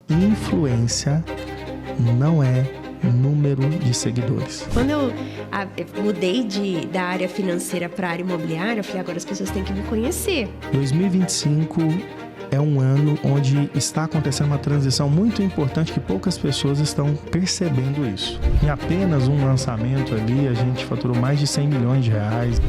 Influência não é número de seguidores. Quando eu mudei da área financeira para a área imobiliária, eu falei, agora as pessoas têm que me conhecer. 2025 é um ano onde está acontecendo uma transição muito importante que poucas pessoas estão percebendo isso. Em apenas um lançamento ali, a gente faturou mais de 100 milhões de reais.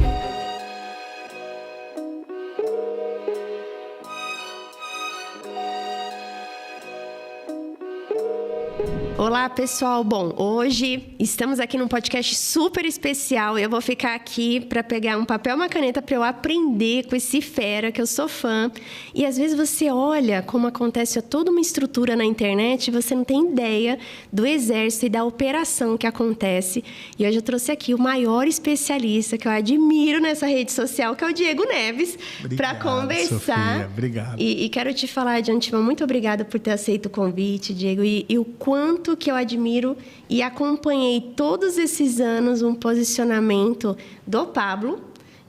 Olá, pessoal. Bom, hoje estamos aqui num podcast super especial. Eu vou ficar aqui para pegar um papel e uma caneta para eu aprender com esse fera, que eu sou fã. E às vezes você olha como acontece toda uma estrutura na internet e você não tem ideia do exército e da operação que acontece. E hoje eu trouxe aqui o maior especialista que eu admiro nessa rede social, que é o Diego Neves, para conversar. Sofia, obrigado. E quero te falar de antemão, muito obrigada por ter aceito o convite, Diego, e o quanto que eu admiro e acompanhei todos esses anos um posicionamento do Pablo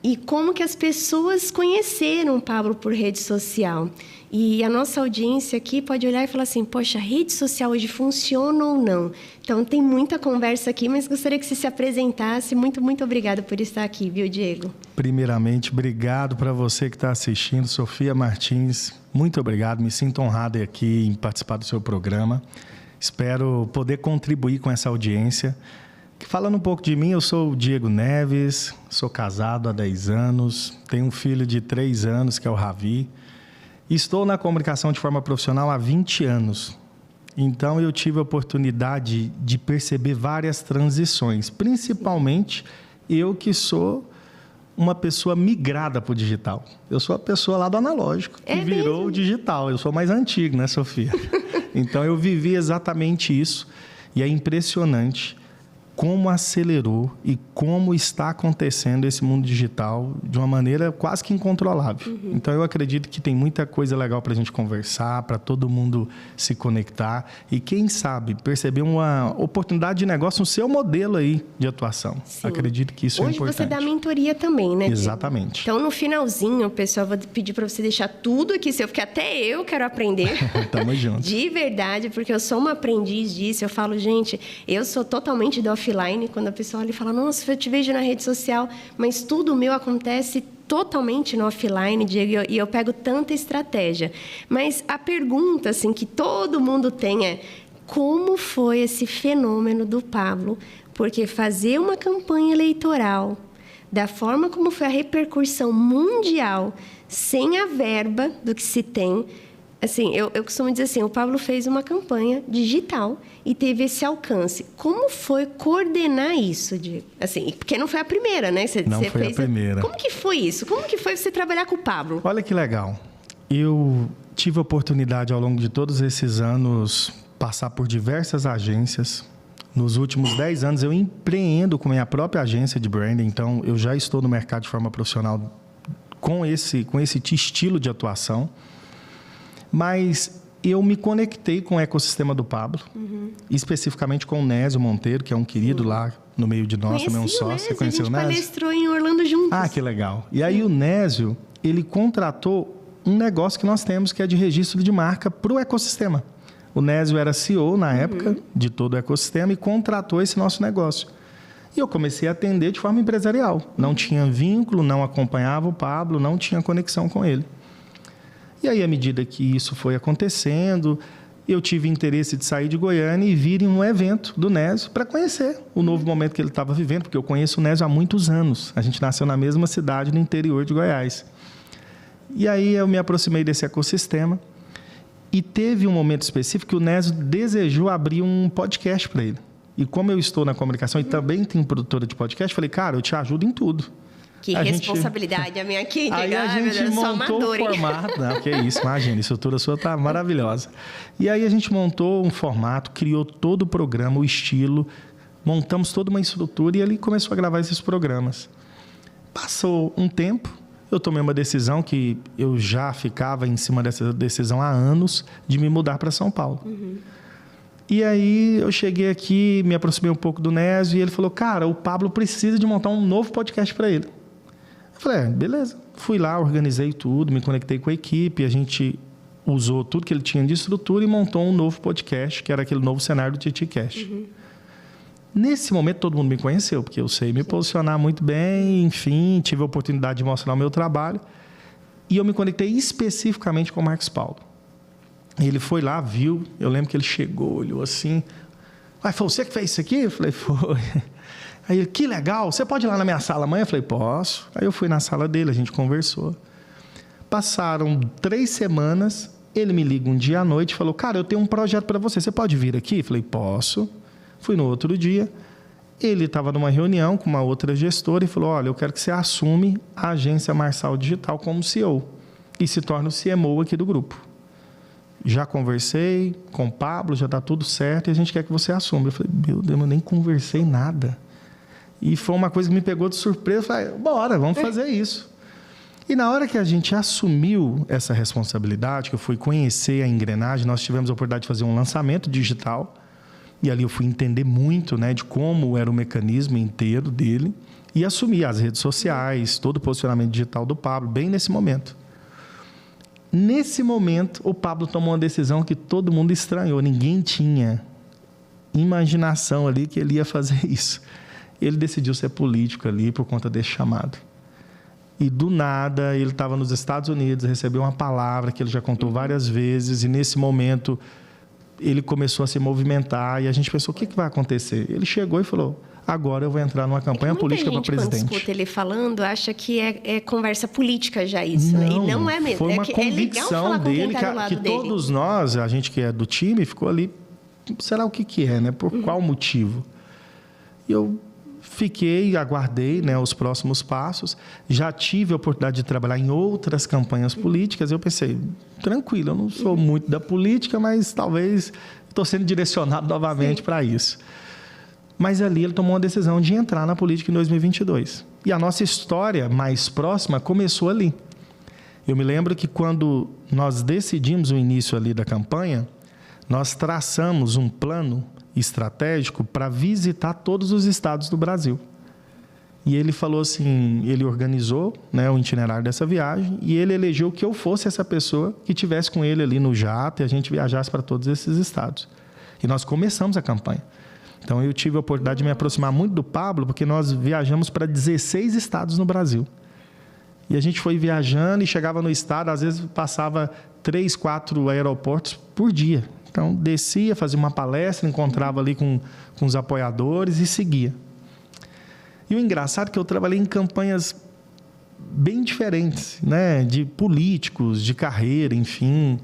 e como que as pessoas conheceram o Pablo por rede social. E a nossa audiência aqui pode olhar e falar assim, poxa, a rede social hoje funciona ou não? Então, tem muita conversa aqui, mas gostaria que você se apresentasse. Muito, muito obrigada por estar aqui, viu, Diego? Primeiramente, obrigado para você que está assistindo, Sofia Martins. Muito obrigado, me sinto honrado aqui em participar do seu programa. Espero poder contribuir com essa audiência. Falando um pouco de mim, eu sou o Diego Neves, sou casado há 10 anos, tenho um filho de 3 anos, que é o Ravi. Estou na comunicação de forma profissional há 20 anos. Então, eu tive a oportunidade de perceber várias transições, principalmente eu que sou uma pessoa migrada para o digital. Eu sou a pessoa lá do analógico, que virou o digital. Eu sou mais antigo, né, Sofia? Então, eu vivi exatamente isso. E é impressionante como acelerou e como está acontecendo esse mundo digital de uma maneira quase que incontrolável. Então, eu acredito que tem muita coisa legal para a gente conversar, para todo mundo se conectar e, quem sabe, perceber uma oportunidade de negócio no seu modelo aí de atuação. Sim. Acredito que isso é importante. Hoje você dá mentoria também, né? Exatamente. Então, no finalzinho, pessoal, vou pedir para você deixar tudo aqui seu, porque até eu quero aprender. Tamo junto. De verdade, porque eu sou uma aprendiz disso. Eu falo, gente, eu sou totalmente do offline, quando a pessoa olha e fala, nossa, eu te vejo na rede social, mas tudo meu acontece totalmente no offline, Diego, e eu pego tanta estratégia. Mas a pergunta, assim, que todo mundo tem é, como foi esse fenômeno do Pablo? Porque fazer uma campanha eleitoral, da forma como foi a repercussão mundial, sem a verba do que se tem, assim, eu costumo dizer assim, o Pablo fez uma campanha digital e teve esse alcance. Como foi coordenar isso, Diego? Assim, porque não foi a primeira, né? Não foi a primeira. Como que foi isso? Como que foi você trabalhar com o Pablo? Olha que legal. Eu tive a oportunidade, ao longo de todos esses anos, passar por diversas agências. Nos últimos 10 anos, eu empreendo com minha própria agência de branding. Então, eu já estou no mercado de forma profissional com esse estilo de atuação. Mas eu me conectei com o ecossistema do Pablo, especificamente com o Nésio Monteiro, que é um querido lá no meio de nós, também um sócio. Você conheceu o Nésio? A gente palestrou em Orlando juntos. Ah, que legal. E aí o Nésio, ele contratou um negócio que nós temos, que é de registro de marca para o ecossistema. O Nésio era CEO na época de todo o ecossistema e contratou esse nosso negócio. E eu comecei a atender de forma empresarial. Não tinha vínculo, não acompanhava o Pablo, não tinha conexão com ele. E aí, à medida que isso foi acontecendo, eu tive interesse de sair de Goiânia e vir em um evento do Nésio para conhecer o novo momento que ele estava vivendo, porque eu conheço o Nésio há muitos anos. A gente nasceu na mesma cidade, no interior de Goiás. E aí eu me aproximei desse ecossistema e teve um momento específico que o Nésio desejou abrir um podcast para ele. E como eu estou na comunicação e também tenho produtora de podcast, falei, cara, eu te ajudo em tudo. Que responsabilidade a minha aqui. Aí a gente montou um formato. Não, que isso, imagina, a estrutura sua tá maravilhosa. E aí a gente montou um formato, criou todo o programa, o estilo, montamos toda uma estrutura e ele começou a gravar esses programas. Passou um tempo, eu tomei uma decisão que eu já ficava em cima dessa decisão há anos, de me mudar para São Paulo. E aí eu cheguei aqui, me aproximei um pouco do Nésio e ele falou, cara, o Pablo precisa de montar um novo podcast para ele. Eu falei, beleza. Fui lá, organizei tudo, me conectei com a equipe, usou tudo que ele tinha de estrutura e montou um novo podcast, que era aquele novo cenário do TitiCast. Nesse momento, todo mundo me conheceu, porque eu sei me posicionar muito bem, enfim, tive a oportunidade de mostrar o meu trabalho. E eu me conectei especificamente com o Marcos Paulo. Ele foi lá, viu, eu lembro que ele chegou, olhou assim, foi você que fez isso aqui? Eu falei, foi. Aí ele, que legal, você pode ir lá na minha sala amanhã? Eu falei, posso. Aí eu fui na sala dele, a gente conversou. Passaram 3 semanas, ele me liga um dia à noite e falou, cara, eu tenho um projeto para você pode vir aqui? Eu falei, posso. Fui no outro dia, ele estava numa reunião com uma outra gestora e falou, olha, eu quero que você assume a agência Marçal Digital como CEO e se torne o CMO aqui do grupo. Já conversei com o Pablo, já está tudo certo e a gente quer que você assuma. Eu falei, meu Deus, eu nem conversei nada. E foi uma coisa que me pegou de surpresa. Eu falei, bora, vamos fazer isso. E na hora que a gente assumiu essa responsabilidade, que eu fui conhecer a engrenagem, nós tivemos a oportunidade de fazer um lançamento digital. E ali eu fui entender muito, né, de como era o mecanismo inteiro dele e assumir as redes sociais, todo o posicionamento digital do Pablo, bem nesse momento. Nesse momento, o Pablo tomou uma decisão que todo mundo estranhou. Ninguém tinha imaginação ali que ele ia fazer isso. Ele decidiu ser político ali por conta desse chamado. E do nada, ele estava nos Estados Unidos, recebeu uma palavra que ele já contou várias vezes e nesse momento ele começou a se movimentar e a gente pensou, o que vai acontecer? Ele chegou e falou, agora eu vou entrar numa campanha política para presidente. Quando escuta ele falando, acha que é conversa política já isso, não, né? E não é mesmo. Foi uma convicção dele, que todos nós, a gente que é do time, ficou ali, será o que é, né? Por qual motivo? E eu fiquei, aguardei, né, os próximos passos. Já tive a oportunidade de trabalhar em outras campanhas políticas. Eu pensei, tranquilo, eu não sou muito da política, mas talvez estou sendo direcionado novamente para isso. Mas ali ele tomou uma decisão de entrar na política em 2022. E a nossa história mais próxima começou ali. Eu me lembro que quando nós decidimos o início ali da campanha, nós traçamos um plano estratégico para visitar todos os estados do Brasil. E ele falou assim, ele organizou, né, o itinerário dessa viagem e ele elegeu que eu fosse essa pessoa que estivesse com ele ali no jato e a gente viajasse para todos esses estados. E nós começamos a campanha. Então, eu tive a oportunidade de me aproximar muito do Pablo, porque nós viajamos para 16 estados no Brasil. E a gente foi viajando e chegava no estado, às vezes passava 3, 4 aeroportos por dia. Então, descia, fazia uma palestra, encontrava ali com os apoiadores e seguia. E o engraçado é que eu trabalhei em campanhas bem diferentes, né? De políticos, de carreira, enfim.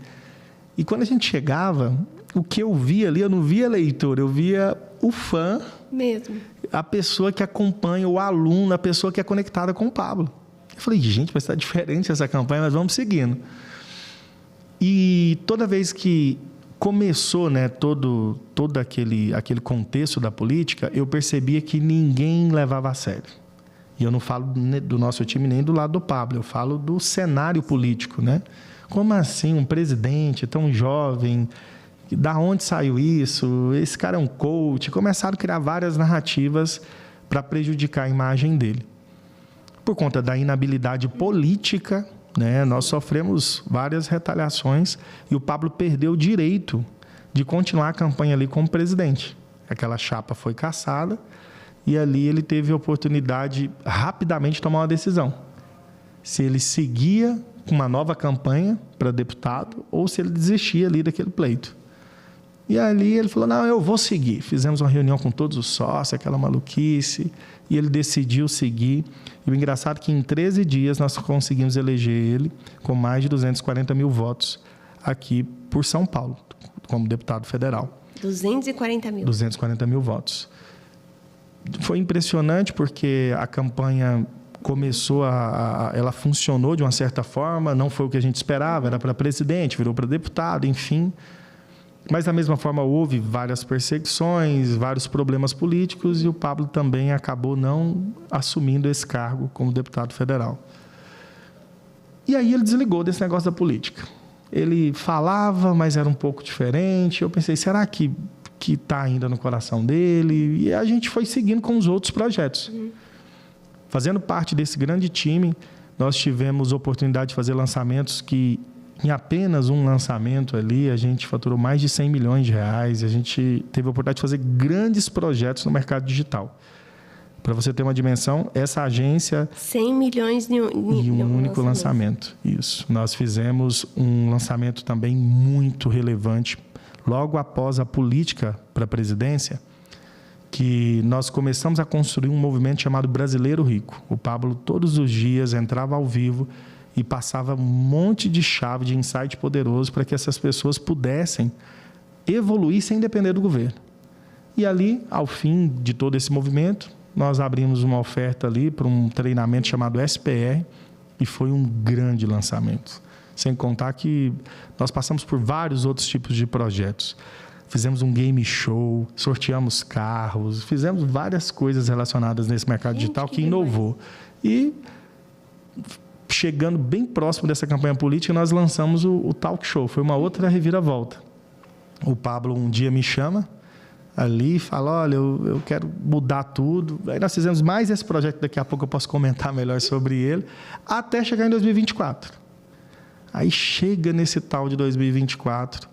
E quando a gente chegava, o que eu via ali, eu não via eleitor, eu via o fã, mesmo, a pessoa que acompanha, o aluno, a pessoa que é conectada com o Pablo. Eu falei, gente, vai estar diferente essa campanha, mas vamos seguindo. E toda vez que começou, né, todo aquele contexto da política, eu percebia que ninguém levava a sério. E eu não falo do nosso time nem do lado do Pablo, eu falo do cenário político, né? Como assim um presidente tão jovem, da onde saiu isso? Esse cara é um coach. Começaram a criar várias narrativas para prejudicar a imagem dele. Por conta da inabilidade política, né, nós sofremos várias retaliações e o Pablo perdeu o direito de continuar a campanha ali como presidente. Aquela chapa foi cassada e ali ele teve a oportunidade rapidamente de tomar uma decisão. Se ele seguia com uma nova campanha para deputado ou se ele desistia ali daquele pleito. E ali ele falou, não, eu vou seguir. Fizemos uma reunião com todos os sócios, aquela maluquice, e ele decidiu seguir. E o engraçado é que em 13 dias nós conseguimos eleger ele com mais de 240 mil votos aqui por São Paulo, como deputado federal. 240 mil? 240 mil votos. Foi impressionante porque a campanha começou ela funcionou de uma certa forma, não foi o que a gente esperava, era para presidente, virou para deputado, enfim. Mas, da mesma forma, houve várias perseguições, vários problemas políticos e o Pablo também acabou não assumindo esse cargo como deputado federal. E aí ele desligou desse negócio da política. Ele falava, mas era um pouco diferente. Eu pensei, será que está ainda no coração dele? E a gente foi seguindo com os outros projetos. Fazendo parte desse grande time, nós tivemos a oportunidade de fazer lançamentos que em apenas um lançamento ali, a gente faturou mais de 100 milhões de reais. A gente teve a oportunidade de fazer grandes projetos no mercado digital. Para você ter uma dimensão, essa agência... 100 milhões em um único lançamento. Isso. Nós fizemos um lançamento também muito relevante, logo após a política para a presidência, que nós começamos a construir um movimento chamado Brasileiro Rico. O Pablo, todos os dias, entrava ao vivo e passava um monte de chave, de insight poderoso para que essas pessoas pudessem evoluir sem depender do governo. E ali, ao fim de todo esse movimento, nós abrimos uma oferta ali para um treinamento chamado SPR e foi um grande lançamento. Sem contar que nós passamos por vários outros tipos de projetos. Fizemos um game show, sorteamos carros, fizemos várias coisas relacionadas nesse mercado digital que inovou. E chegando bem próximo dessa campanha política, nós lançamos o Talk Show. Foi uma outra reviravolta. O Pablo um dia me chama ali e fala, olha, eu quero mudar tudo. Aí nós fizemos mais esse projeto, daqui a pouco eu posso comentar melhor sobre ele, até chegar em 2024. Aí chega nesse tal de 2024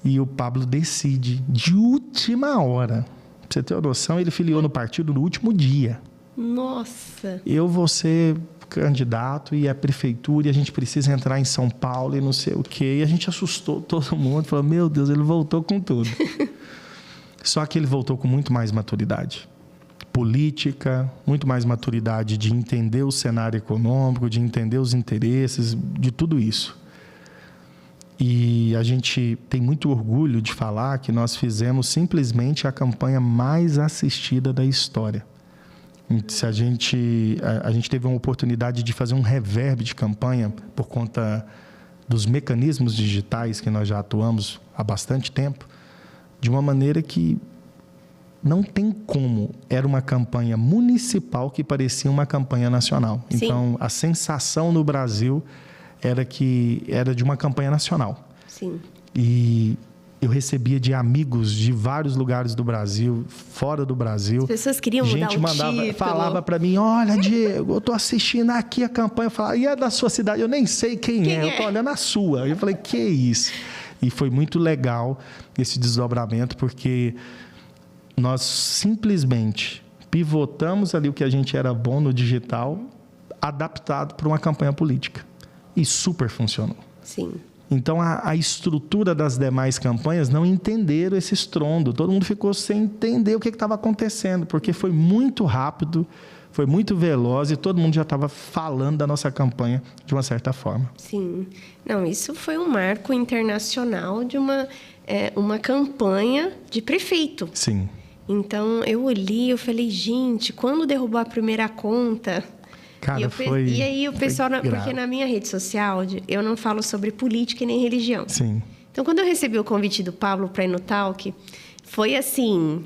e o Pablo decide, de última hora, pra você ter uma noção, ele filiou no partido no último dia. Nossa! Eu vou ser candidato e a prefeitura e a gente precisa entrar em São Paulo e não sei o quê. E a gente assustou todo mundo, falou, meu Deus, ele voltou com tudo. Só que ele voltou com muito mais maturidade política, muito mais maturidade de entender o cenário econômico, de entender os interesses, de tudo isso. E a gente tem muito orgulho de falar que nós fizemos simplesmente a campanha mais assistida da história. A gente teve uma oportunidade de fazer um reverb de campanha por conta dos mecanismos digitais que nós já atuamos há bastante tempo, de uma maneira que não tem como. Era uma campanha municipal que parecia uma campanha nacional. Sim. Então, a sensação no Brasil era que era de uma campanha nacional. Sim. E eu recebia de amigos de vários lugares do Brasil, fora do Brasil. As pessoas queriam mudar o título. Falava para mim, olha, Diego, eu estou assistindo aqui a campanha. Eu falava, e é da sua cidade? Eu nem sei quem é. Eu estou olhando a sua. Eu falei, que isso? E foi muito legal esse desdobramento, porque nós simplesmente pivotamos ali o que a gente era bom no digital, adaptado para uma campanha política. E super funcionou. Sim. Então, a estrutura das demais campanhas não entenderam esse estrondo. Todo mundo ficou sem entender o que estava acontecendo, porque foi muito rápido, foi muito veloz e todo mundo já estava falando da nossa campanha de uma certa forma. Sim. Não, isso foi um marco internacional de uma campanha de prefeito. Sim. Então, eu olhei, eu falei, gente, quando derrubou a primeira conta... Cara, e aí o pessoal... Porque na minha rede social, eu não falo sobre política e nem religião. Sim. Então, quando eu recebi o convite do Pablo para ir no Talk... Foi, assim,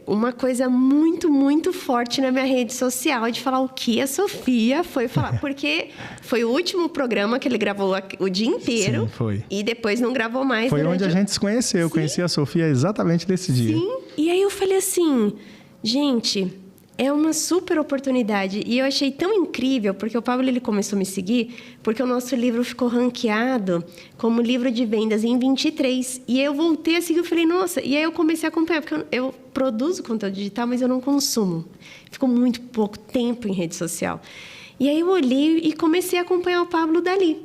uma coisa muito, muito forte na minha rede social de falar o que a Sofia foi falar. Porque foi o último programa que ele gravou o dia inteiro. Sim, foi. E depois não gravou mais. Foi onde a gente se conheceu. Eu conheci a Sofia exatamente nesse dia. Sim. E aí eu falei assim, gente... É uma super oportunidade. E eu achei tão incrível, porque o Pablo ele começou a me seguir, porque o nosso livro ficou ranqueado como livro de vendas em 23. E aí eu voltei a seguir, eu falei, nossa... E aí eu comecei a acompanhar, porque eu produzo conteúdo digital, mas eu não consumo. Fico muito pouco tempo em rede social. E aí eu olhei e comecei a acompanhar o Pablo dali.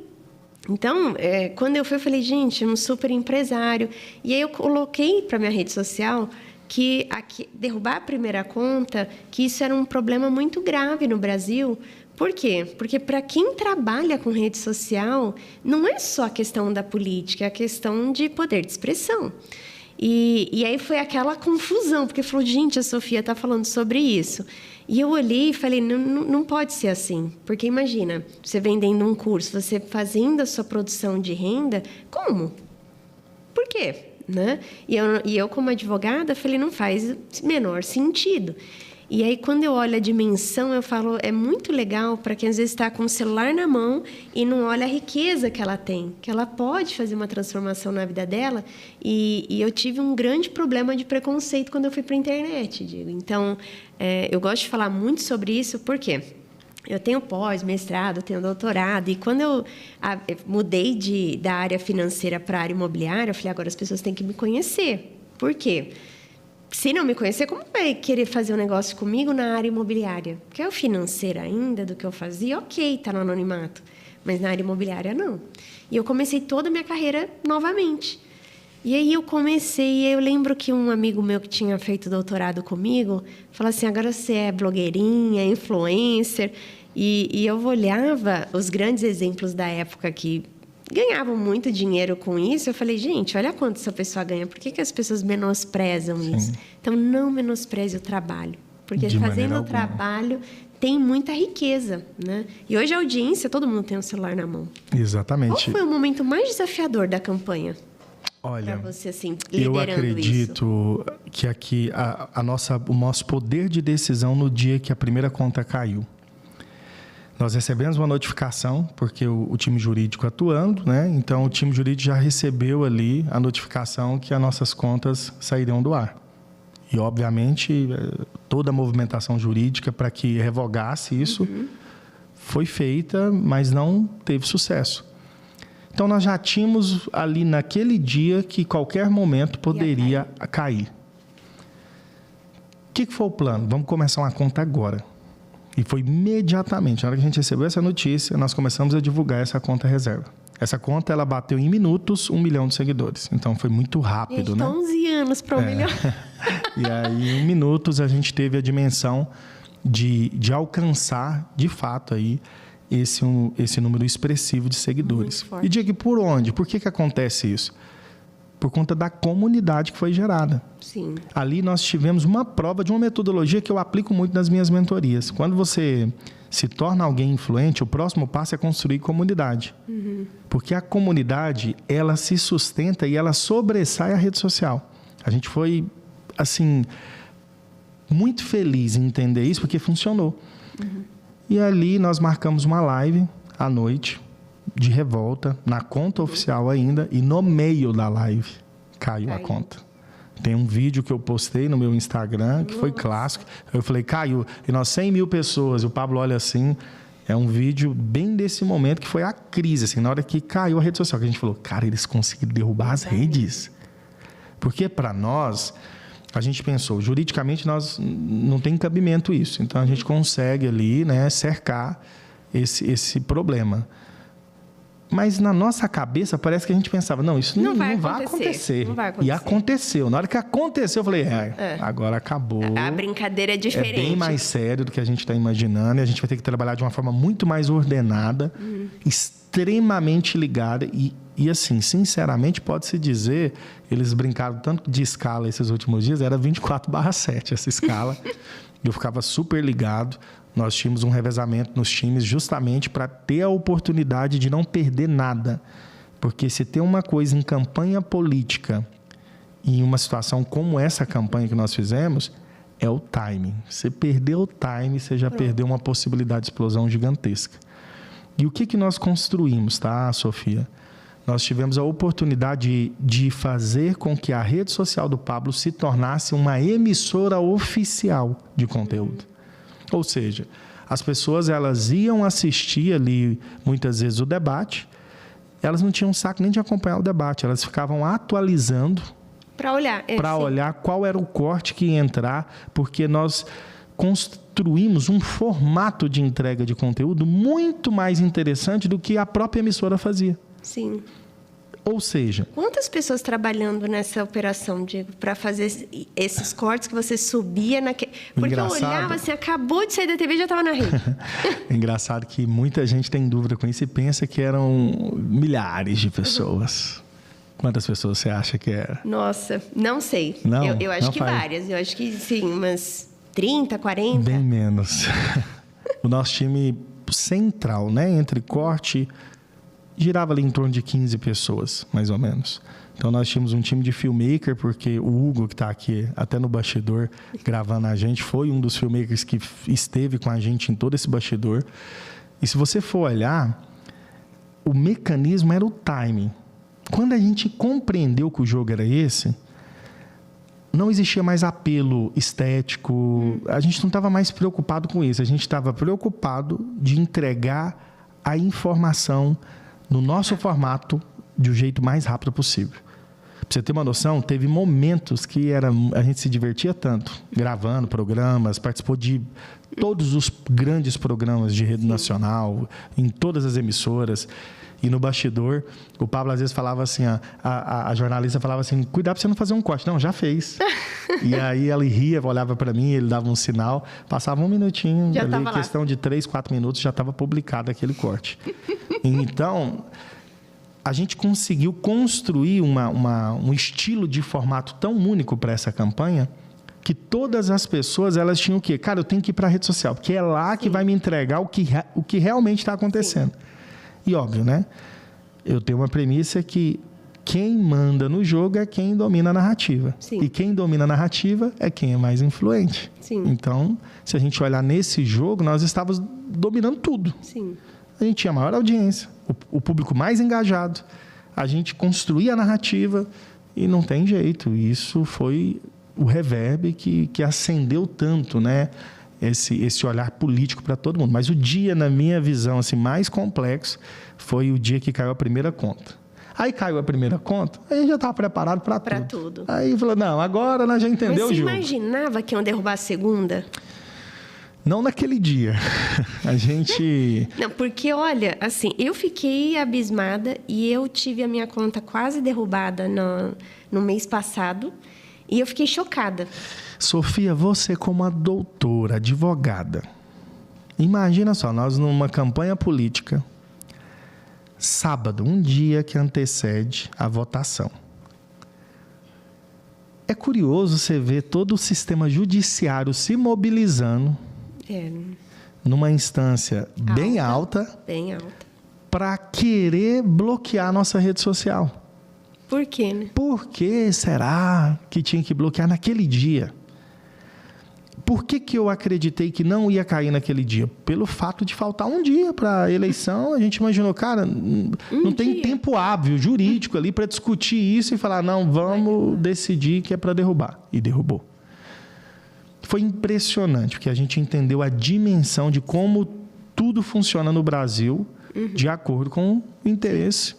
Então, quando eu fui, eu falei, gente, é um super empresário. E aí eu coloquei para minha rede social... que derrubar a primeira conta, que isso era um problema muito grave no Brasil. Por quê? Porque para quem trabalha com rede social, não é só a questão da política, é a questão de poder de expressão. E aí foi aquela confusão, porque falou, gente, a Sofia está falando sobre isso. E eu olhei e falei, não pode ser assim. Porque imagina, você vendendo um curso, você fazendo a sua produção de renda, como? Por quê? Né? E eu, como advogada, falei, não faz menor sentido. E aí, quando eu olho a dimensão, eu falo, é muito legal para quem às vezes está com o celular na mão e não olha a riqueza que ela tem, que ela pode fazer uma transformação na vida dela. E eu tive um grande problema de preconceito quando eu fui para a internet, Diego. Então, eu gosto de falar muito sobre isso, por quê? Eu tenho pós, mestrado, tenho doutorado. E quando eu mudei da área financeira para a área imobiliária, eu falei, agora as pessoas têm que me conhecer. Por quê? Se não me conhecer, como vai querer fazer um negócio comigo na área imobiliária? Porque é o financeiro ainda do que eu fazia, ok, está no anonimato. Mas na área imobiliária, não. E eu comecei toda a minha carreira novamente. E aí eu lembro que um amigo meu que tinha feito doutorado comigo, falou assim, agora você é blogueirinha, influencer. E eu olhava os grandes exemplos da época que ganhavam muito dinheiro com isso. Eu falei, gente, olha quanto essa pessoa ganha. Por que as pessoas menosprezam isso? Então, não menospreze o trabalho. Porque fazendo o trabalho tem muita riqueza, né? E hoje a audiência, todo mundo tem um celular na mão. Exatamente. Qual foi o momento mais desafiador da campanha? Olha, pra você, assim, eu acredito que aqui o nosso poder de decisão no dia que a primeira conta caiu. Nós recebemos uma notificação, porque o time jurídico atuando, né? Então, o time jurídico já recebeu ali a notificação que as nossas contas sairiam do ar. E, obviamente, toda a movimentação jurídica para que revogasse isso foi feita, mas não teve sucesso. Então, nós já tínhamos ali naquele dia que qualquer momento poderia cair. O que foi o plano? Vamos começar uma conta agora. E foi imediatamente, na hora que a gente recebeu essa notícia, nós começamos a divulgar essa conta reserva. Essa conta, ela bateu em minutos 1 milhão de seguidores. Então, foi muito rápido, gente, né? 11 anos para 1 milhão. E aí, em minutos, a gente teve a dimensão de alcançar, de fato, aí, esse número expressivo de seguidores. E diga, por onde? Por que acontece isso? Por conta da comunidade que foi gerada. Sim. Ali nós tivemos uma prova de uma metodologia que eu aplico muito nas minhas mentorias. Quando você se torna alguém influente, o próximo passo é construir comunidade. Porque a comunidade, ela se sustenta e ela sobressai a rede social. A gente foi, assim, muito feliz em entender isso, porque funcionou. E ali nós marcamos uma live à noite, de revolta, na conta oficial ainda, e no meio da live caiu a conta. Tem um vídeo que eu postei no meu Instagram, que foi clássico. Eu falei, caiu. E nós 100 mil pessoas, e o Pablo olha assim, é um vídeo bem desse momento que foi a crise, assim, na hora que caiu a rede social, que a gente falou, cara, eles conseguiram derrubar as redes. Porque para nós, a gente pensou, juridicamente nós não tem cabimento isso. Então a gente consegue ali, né, cercar esse problema. Mas na nossa cabeça parece que a gente pensava, não, isso não vai acontecer. E aconteceu. Na hora que aconteceu, eu falei, agora acabou. A brincadeira é diferente. É bem mais sério do que a gente está imaginando. E a gente vai ter que trabalhar de uma forma muito mais ordenada, extremamente ligada. E assim, sinceramente, pode-se dizer, eles brincaram tanto de escala esses últimos dias, era 24/7 essa escala. Eu ficava super ligado. Nós tínhamos um revezamento nos times justamente para ter a oportunidade de não perder nada. Porque se tem uma coisa em campanha política, em uma situação como essa campanha que nós fizemos, é o timing. Você perdeu o timing, você já perdeu uma possibilidade de explosão gigantesca. E o que nós construímos, tá, Sofia? Nós tivemos a oportunidade de fazer com que a rede social do Pablo se tornasse uma emissora oficial de conteúdo. Ou seja, as pessoas elas iam assistir ali, muitas vezes, o debate, elas não tinham saco nem de acompanhar o debate, elas ficavam atualizando para olhar qual era o corte que ia entrar, porque nós construímos um formato de entrega de conteúdo muito mais interessante do que a própria emissora fazia. Sim. Ou seja... Quantas pessoas trabalhando nessa operação, Diego, para fazer esses cortes que você subia naquele... Porque engraçado, eu olhava assim, acabou de sair da TV e já estava na rede. Engraçado que muita gente tem dúvida com isso e pensa que eram milhares de pessoas. Quantas pessoas você acha que era? Nossa, não sei. Não, eu acho que várias. Eu acho que, sim, umas 30, 40. Bem menos. O nosso time central, né, entre corte... girava ali em torno de 15 pessoas, mais ou menos. Então, nós tínhamos um time de filmmaker, porque o Hugo, que está aqui até no bastidor gravando a gente, foi um dos filmmakers que esteve com a gente em todo esse bastidor. E se você for olhar, o mecanismo era o timing. Quando a gente compreendeu que o jogo era esse, não existia mais apelo estético, a gente não estava mais preocupado com isso, a gente estava preocupado de entregar a informação no nosso formato de um jeito mais rápido possível. Pra você ter uma noção, teve momentos que a gente se divertia tanto, gravando programas, participou de todos os grandes programas de rede nacional, em todas as emissoras. E no bastidor, o Pablo às vezes falava assim, a jornalista falava assim, cuidado para você não fazer um corte. Não, já fez. E aí ela ria, olhava para mim, ele dava um sinal, passava um minutinho, ali, questão de 3, 4 minutos, já estava publicado aquele corte. Então, a gente conseguiu construir um estilo de formato tão único para essa campanha que todas as pessoas, elas tinham o quê? Cara, eu tenho que ir para a rede social, porque é lá que vai me entregar o que realmente está acontecendo. Sim. E óbvio, né? Eu tenho uma premissa que quem manda no jogo é quem domina a narrativa. Sim. E quem domina a narrativa é quem é mais influente. Sim. Então, se a gente olhar nesse jogo, nós estávamos dominando tudo. Sim. A gente tinha a maior audiência, o público mais engajado, a gente construía a narrativa e não tem jeito. Isso foi o reverb que acendeu tanto, né? Esse olhar político para todo mundo. Mas o dia, na minha visão, assim, mais complexo foi o dia que caiu a primeira conta. Aí caiu a primeira conta, aí a gente já estava preparado para tudo. Aí falou, não, agora nós já entendeu o jogo. Mas você imaginava que iam derrubar a segunda? Não naquele dia. A gente... Não, porque, olha, assim, eu fiquei abismada e eu tive a minha conta quase derrubada no mês passado e eu fiquei chocada. Sofia, você como a doutora, advogada, imagina só, nós numa campanha política, sábado, um dia que antecede a votação. É curioso você ver todo o sistema judiciário se mobilizando numa instância bem alta para querer bloquear a nossa rede social. Por quê, né? Por que será que tinha que bloquear naquele dia? Por que eu acreditei que não ia cair naquele dia? Pelo fato de faltar um dia para a eleição, a gente imaginou, cara, não tem tempo hábil, jurídico ali para discutir isso e falar, não, vamos decidir que é para derrubar. E derrubou. Foi impressionante, porque a gente entendeu a dimensão de como tudo funciona no Brasil de acordo com o interesse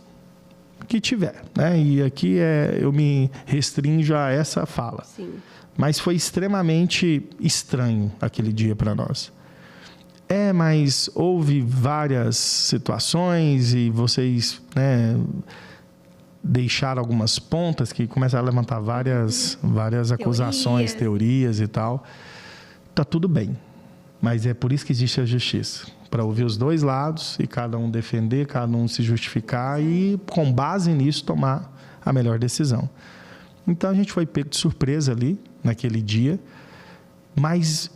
que tiver, né? E aqui eu me restringo a essa fala. Sim. Mas foi extremamente estranho aquele dia para nós. Mas houve várias situações e vocês, né, deixaram algumas pontas que começaram a levantar várias acusações, teorias e tal. Tá tudo bem, mas é por isso que existe a justiça. Para ouvir os dois lados e cada um defender, cada um se justificar e, com base nisso, tomar a melhor decisão. Então, a gente foi pego de surpresa ali, naquele dia, mas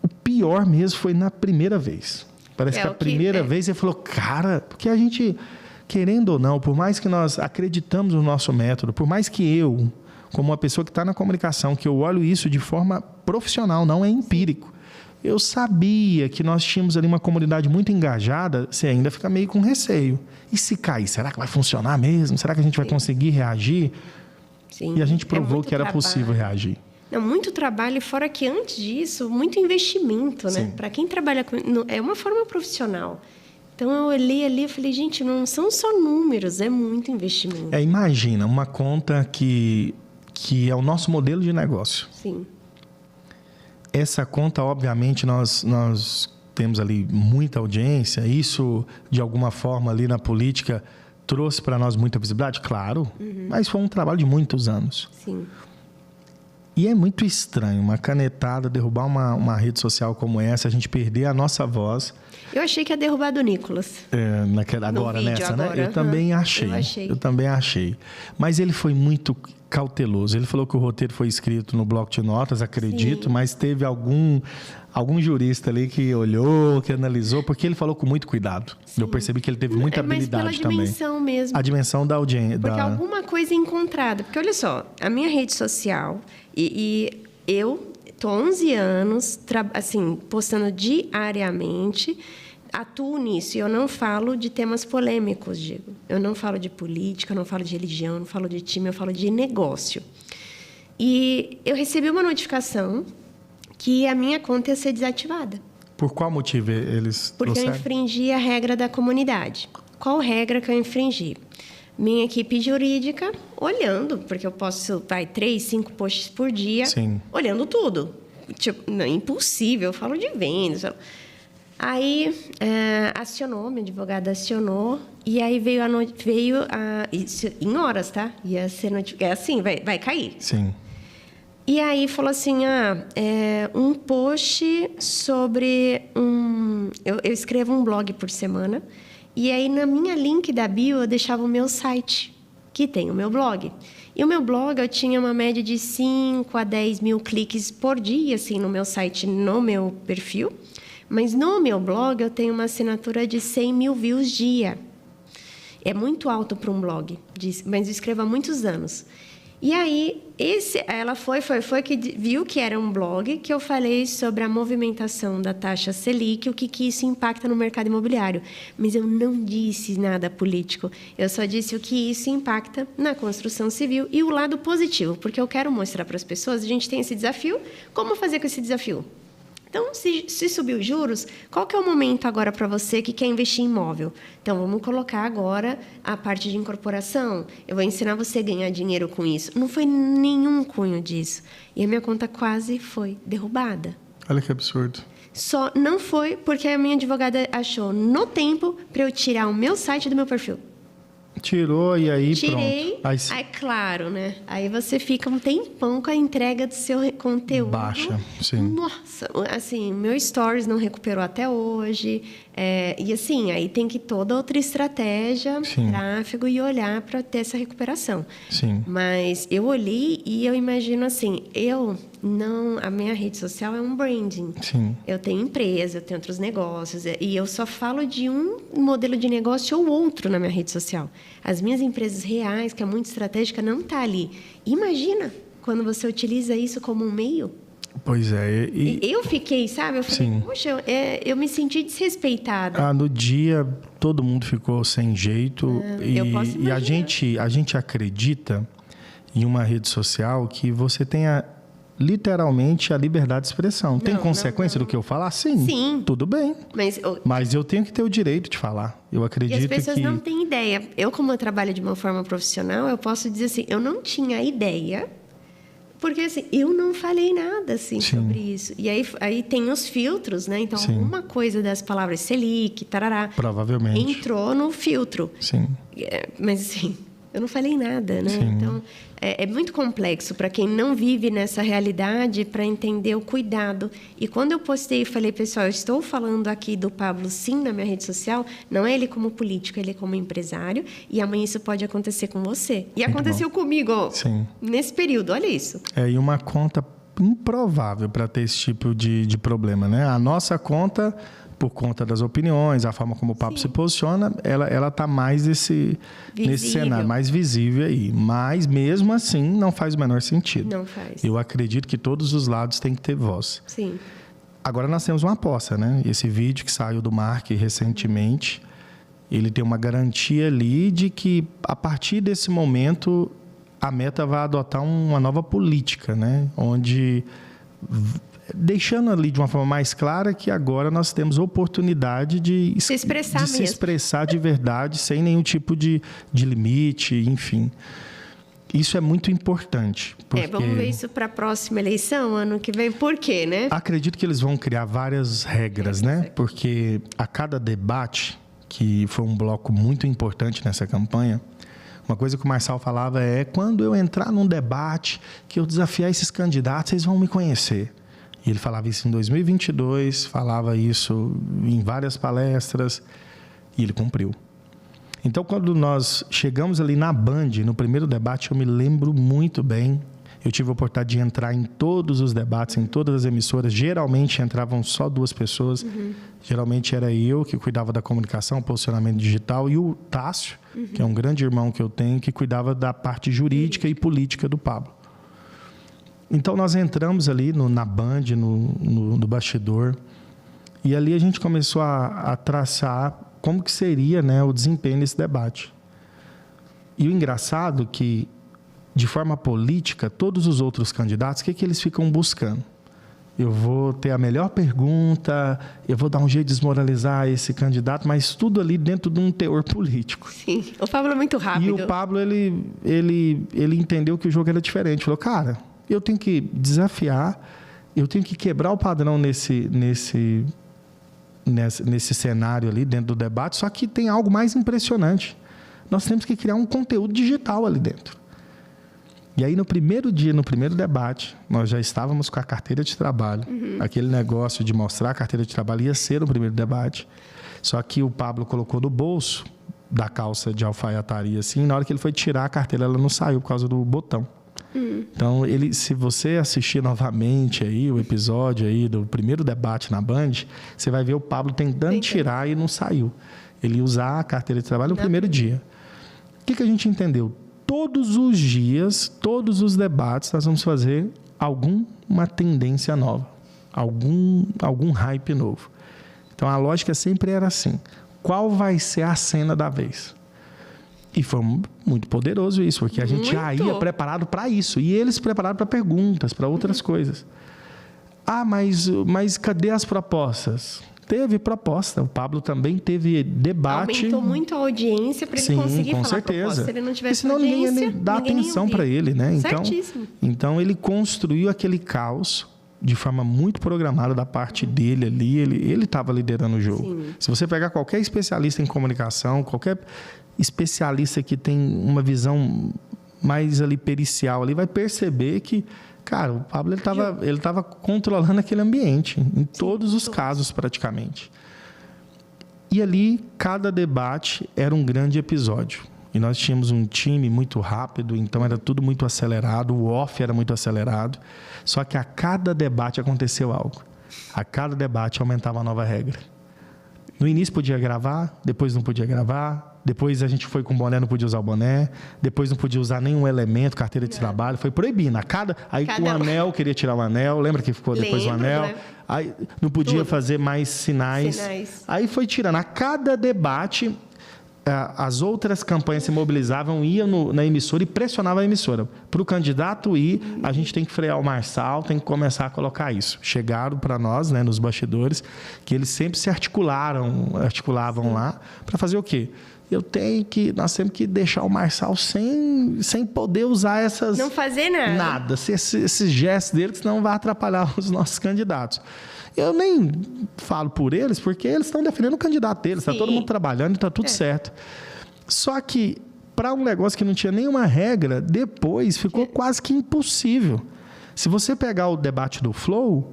o pior mesmo foi na primeira vez. Parece que a primeira vez ele falou, cara, porque a gente, querendo ou não, por mais que nós acreditamos no nosso método, por mais que eu, como uma pessoa que está na comunicação, que eu olho isso de forma profissional, não é empírico, eu sabia que nós tínhamos ali uma comunidade muito engajada, você ainda fica meio com receio. E se cair, será que vai funcionar mesmo? Será que a gente vai conseguir reagir? Sim. E a gente provou que era possível reagir. Muito trabalho, fora que antes disso, muito investimento, né? Para quem trabalha com... É uma forma profissional. Então, eu olhei ali e falei, gente, não são só números, é muito investimento. Imagina, uma conta que é o nosso modelo de negócio. Sim. Essa conta, obviamente, nós temos ali muita audiência. Isso, de alguma forma, ali na política, trouxe para nós muita visibilidade? Claro, mas foi um trabalho de muitos anos. Sim. E é muito estranho uma canetada derrubar uma rede social como essa, a gente perder a nossa voz. Eu achei que ia derrubar do Nicolas. Agora, vídeo, nessa, agora. Né? Eu também achei. Eu também achei. Mas ele foi muito cauteloso. Ele falou que o roteiro foi escrito no bloco de notas, acredito, mas teve algum jurista ali que olhou, que analisou, porque ele falou com muito cuidado. Sim. Eu percebi que ele teve muita habilidade também. Mas pela dimensão mesmo. A dimensão da audiência. Porque alguma coisa encontrada. Porque, olha só, a minha rede social, e eu estou 11 anos, assim, postando diariamente, atuo nisso. E eu não falo de temas polêmicos, Diego. Eu não falo de política, eu não falo de religião, eu não falo de time, eu falo de negócio. E eu recebi uma notificação que a minha conta ia ser desativada. Por qual motivo eles Porque trouxeram? eu infringi a regra da comunidade. Qual regra que eu infringi? Minha equipe jurídica olhando, porque eu posso 3, 5 posts por dia, Sim. olhando tudo. Tipo, não, impossível, eu falo de vendas. Aí acionou, minha advogada acionou, e aí veio isso em horas, tá? Ia ser notificado, assim, vai cair. Sim. E aí falou assim, um post sobre eu escrevo um blog por semana, e aí na minha link da bio eu deixava o meu site, que tem o meu blog. E o meu blog eu tinha uma média de 5 a 10 mil cliques por dia, assim, no meu site, no meu perfil. Mas no meu blog eu tenho uma assinatura de 100 mil views dia. É muito alto para um blog, mas eu escrevo há muitos anos. E aí, ela foi que viu que era um blog que eu falei sobre a movimentação da taxa Selic, o que isso impacta no mercado imobiliário. Mas eu não disse nada político. Eu só disse o que isso impacta na construção civil e o lado positivo, porque eu quero mostrar para as pessoas, a gente tem esse desafio, como fazer com esse desafio? Então, se subir os juros, qual que é o momento agora para você que quer investir em imóvel? Então, vamos colocar agora a parte de incorporação. Eu vou ensinar você a ganhar dinheiro com isso. Não foi nenhum cunho disso. E a minha conta quase foi derrubada. Olha que absurdo. Só não foi porque a minha advogada achou no tempo para eu tirar o meu site do meu perfil. Tirou e aí Tirei, pronto. aí claro, né? Aí você fica um tempão com a entrega do seu conteúdo. Baixa, sim. Nossa, assim, meu stories não recuperou até hoje. E assim, aí tem que toda outra estratégia, Sim. tráfego e olhar para ter essa recuperação. Sim. Mas eu olhei e eu imagino assim, a minha rede social é um branding. Sim. Eu tenho empresa, eu tenho outros negócios, e eu só falo de um modelo de negócio ou outro na minha rede social. As minhas empresas reais, que é muito estratégica, não está ali. Imagina quando você utiliza isso como um meio. Pois é. Eu fiquei, sabe? Eu falei, Sim. poxa, eu me senti desrespeitada. No dia, todo mundo ficou sem jeito. eu posso e a imaginar. gente acredita em uma rede social que você tenha literalmente a liberdade de expressão. Tem consequência do que eu falar? Sim. Sim. Tudo bem. Mas eu tenho que ter o direito de falar. Eu acredito que... E as pessoas não têm ideia. Eu, como eu trabalho de uma forma profissional, eu posso dizer assim, eu não tinha ideia, porque assim, eu não falei nada assim, sobre isso. E aí tem os filtros, né? Então, uma coisa das palavras Selic, tarará... Provavelmente. Entrou no filtro. Sim. Mas assim... Eu não falei nada, né? Sim. Então, é muito complexo para quem não vive nessa realidade para entender o cuidado. E quando eu postei e falei, pessoal, eu estou falando aqui do Pablo, sim, na minha rede social, não é ele como político, ele como empresário, e amanhã isso pode acontecer com você. E muito aconteceu comigo, sim. Nesse período, olha isso. E uma conta improvável para ter esse tipo de problema, né? A nossa conta... por conta das opiniões, a forma como o papo se posiciona, ela está mais nesse cenário, mais visível aí. Mas, mesmo assim, não faz o menor sentido. Não faz. Eu acredito que todos os lados têm que ter voz. Sim. Agora, nós temos uma aposta, né? Esse vídeo que saiu do Mark recentemente, ele tem uma garantia ali de que, a partir desse momento, a Meta vai adotar uma nova política, né? Onde... deixando ali de uma forma mais clara que agora nós temos oportunidade de se expressar de verdade, sem nenhum tipo de limite, enfim. Isso é muito importante. Porque... vamos ver isso para a próxima eleição, ano que vem. Por quê, né? Acredito que eles vão criar várias regras, né? Porque a cada debate, que foi um bloco muito importante nessa campanha, uma coisa que o Marçal falava quando eu entrar num debate, que eu desafiar esses candidatos, vocês vão me conhecer. E ele falava isso em 2022, falava isso em várias palestras, e ele cumpriu. Então, quando nós chegamos ali na Band, no primeiro debate, eu me lembro muito bem. Eu tive a oportunidade de entrar em todos os debates, em todas as emissoras. Geralmente entravam só 2 pessoas. Geralmente era eu que cuidava da comunicação, posicionamento digital, e o Tássio, que é um grande irmão que eu tenho, que cuidava da parte jurídica e política do Pablo. Então, nós entramos ali na Band, no bastidor, e ali a gente começou a traçar como que seria, né, o desempenho desse debate. E o engraçado é que de forma política, todos os outros candidatos, o que eles ficam buscando? Eu vou ter a melhor pergunta, eu vou dar um jeito de desmoralizar esse candidato, mas tudo ali dentro de um teor político. Sim, o Pablo é muito rápido. E o Pablo, ele entendeu que o jogo era diferente. Falou, cara, eu tenho que desafiar, eu tenho que quebrar o padrão nesse cenário ali, dentro do debate, só que tem algo mais impressionante. Nós temos que criar um conteúdo digital ali dentro. E aí, no primeiro dia, no primeiro debate, nós já estávamos com a carteira de trabalho. Aquele negócio de mostrar a carteira de trabalho ia ser no primeiro debate. Só que o Pablo colocou no bolso da calça de alfaiataria, assim, na hora que ele foi tirar a carteira, ela não saiu por causa do botão. Então, se você assistir novamente aí o episódio aí do primeiro debate na Band, você vai ver o Pablo tentando tirar e não saiu. Ele ia usar a carteira de trabalho no primeiro dia. O que a gente entendeu? Todos os dias, todos os debates, nós vamos fazer alguma tendência nova, algum hype novo. Então, a lógica sempre era assim, qual vai ser a cena da vez? E foi muito poderoso isso, porque a gente já ia preparado para isso, e eles prepararam para perguntas, para outras coisas. Ah, mas cadê as propostas? Teve proposta. O Pablo também teve debate. Aumentou muito a audiência para ele conseguir falar certeza. proposta. Se ele não tivesse senão audiência, ninguém ia dar atenção para ele, né? Então ele construiu aquele caos de forma muito programada da parte dele ali. Ele estava liderando o jogo. Sim. Se você pegar qualquer especialista em comunicação, qualquer especialista que tem uma visão mais ali pericial ali, vai perceber que, cara, o Pablo ele estava controlando aquele ambiente, em todos os casos praticamente. E ali, cada debate era um grande episódio. E nós tínhamos um time muito rápido, então era tudo muito acelerado, o off era muito acelerado. Só que a cada debate aconteceu algo. A cada debate aumentava uma nova regra. No início podia gravar, depois não podia gravar. Depois a gente foi com boné, não podia usar o boné. Depois não podia usar nenhum elemento, carteira de trabalho. Foi proibindo. Aí o anel, queria tirar o anel. Lembra que ficou depois o anel? Né? Aí não podia fazer mais sinais. Aí foi tirando. A cada debate, as outras campanhas se mobilizavam, iam na emissora e pressionavam a emissora. Para o candidato ir, a gente tem que frear o marçal, tem que começar a colocar isso. Chegaram para nós, né, nos bastidores, que eles sempre se articulavam lá para fazer o quê? Nós temos que deixar o marçal sem poder usar essas... Não fazer nada. Nada. Esses gestos dele, que senão vai atrapalhar os nossos candidatos. Eu nem falo por eles, porque eles estão defendendo o candidato deles. Está todo mundo trabalhando e está tudo certo. Só que, para um negócio que não tinha nenhuma regra, depois ficou quase que impossível. Se você pegar o debate do Flow,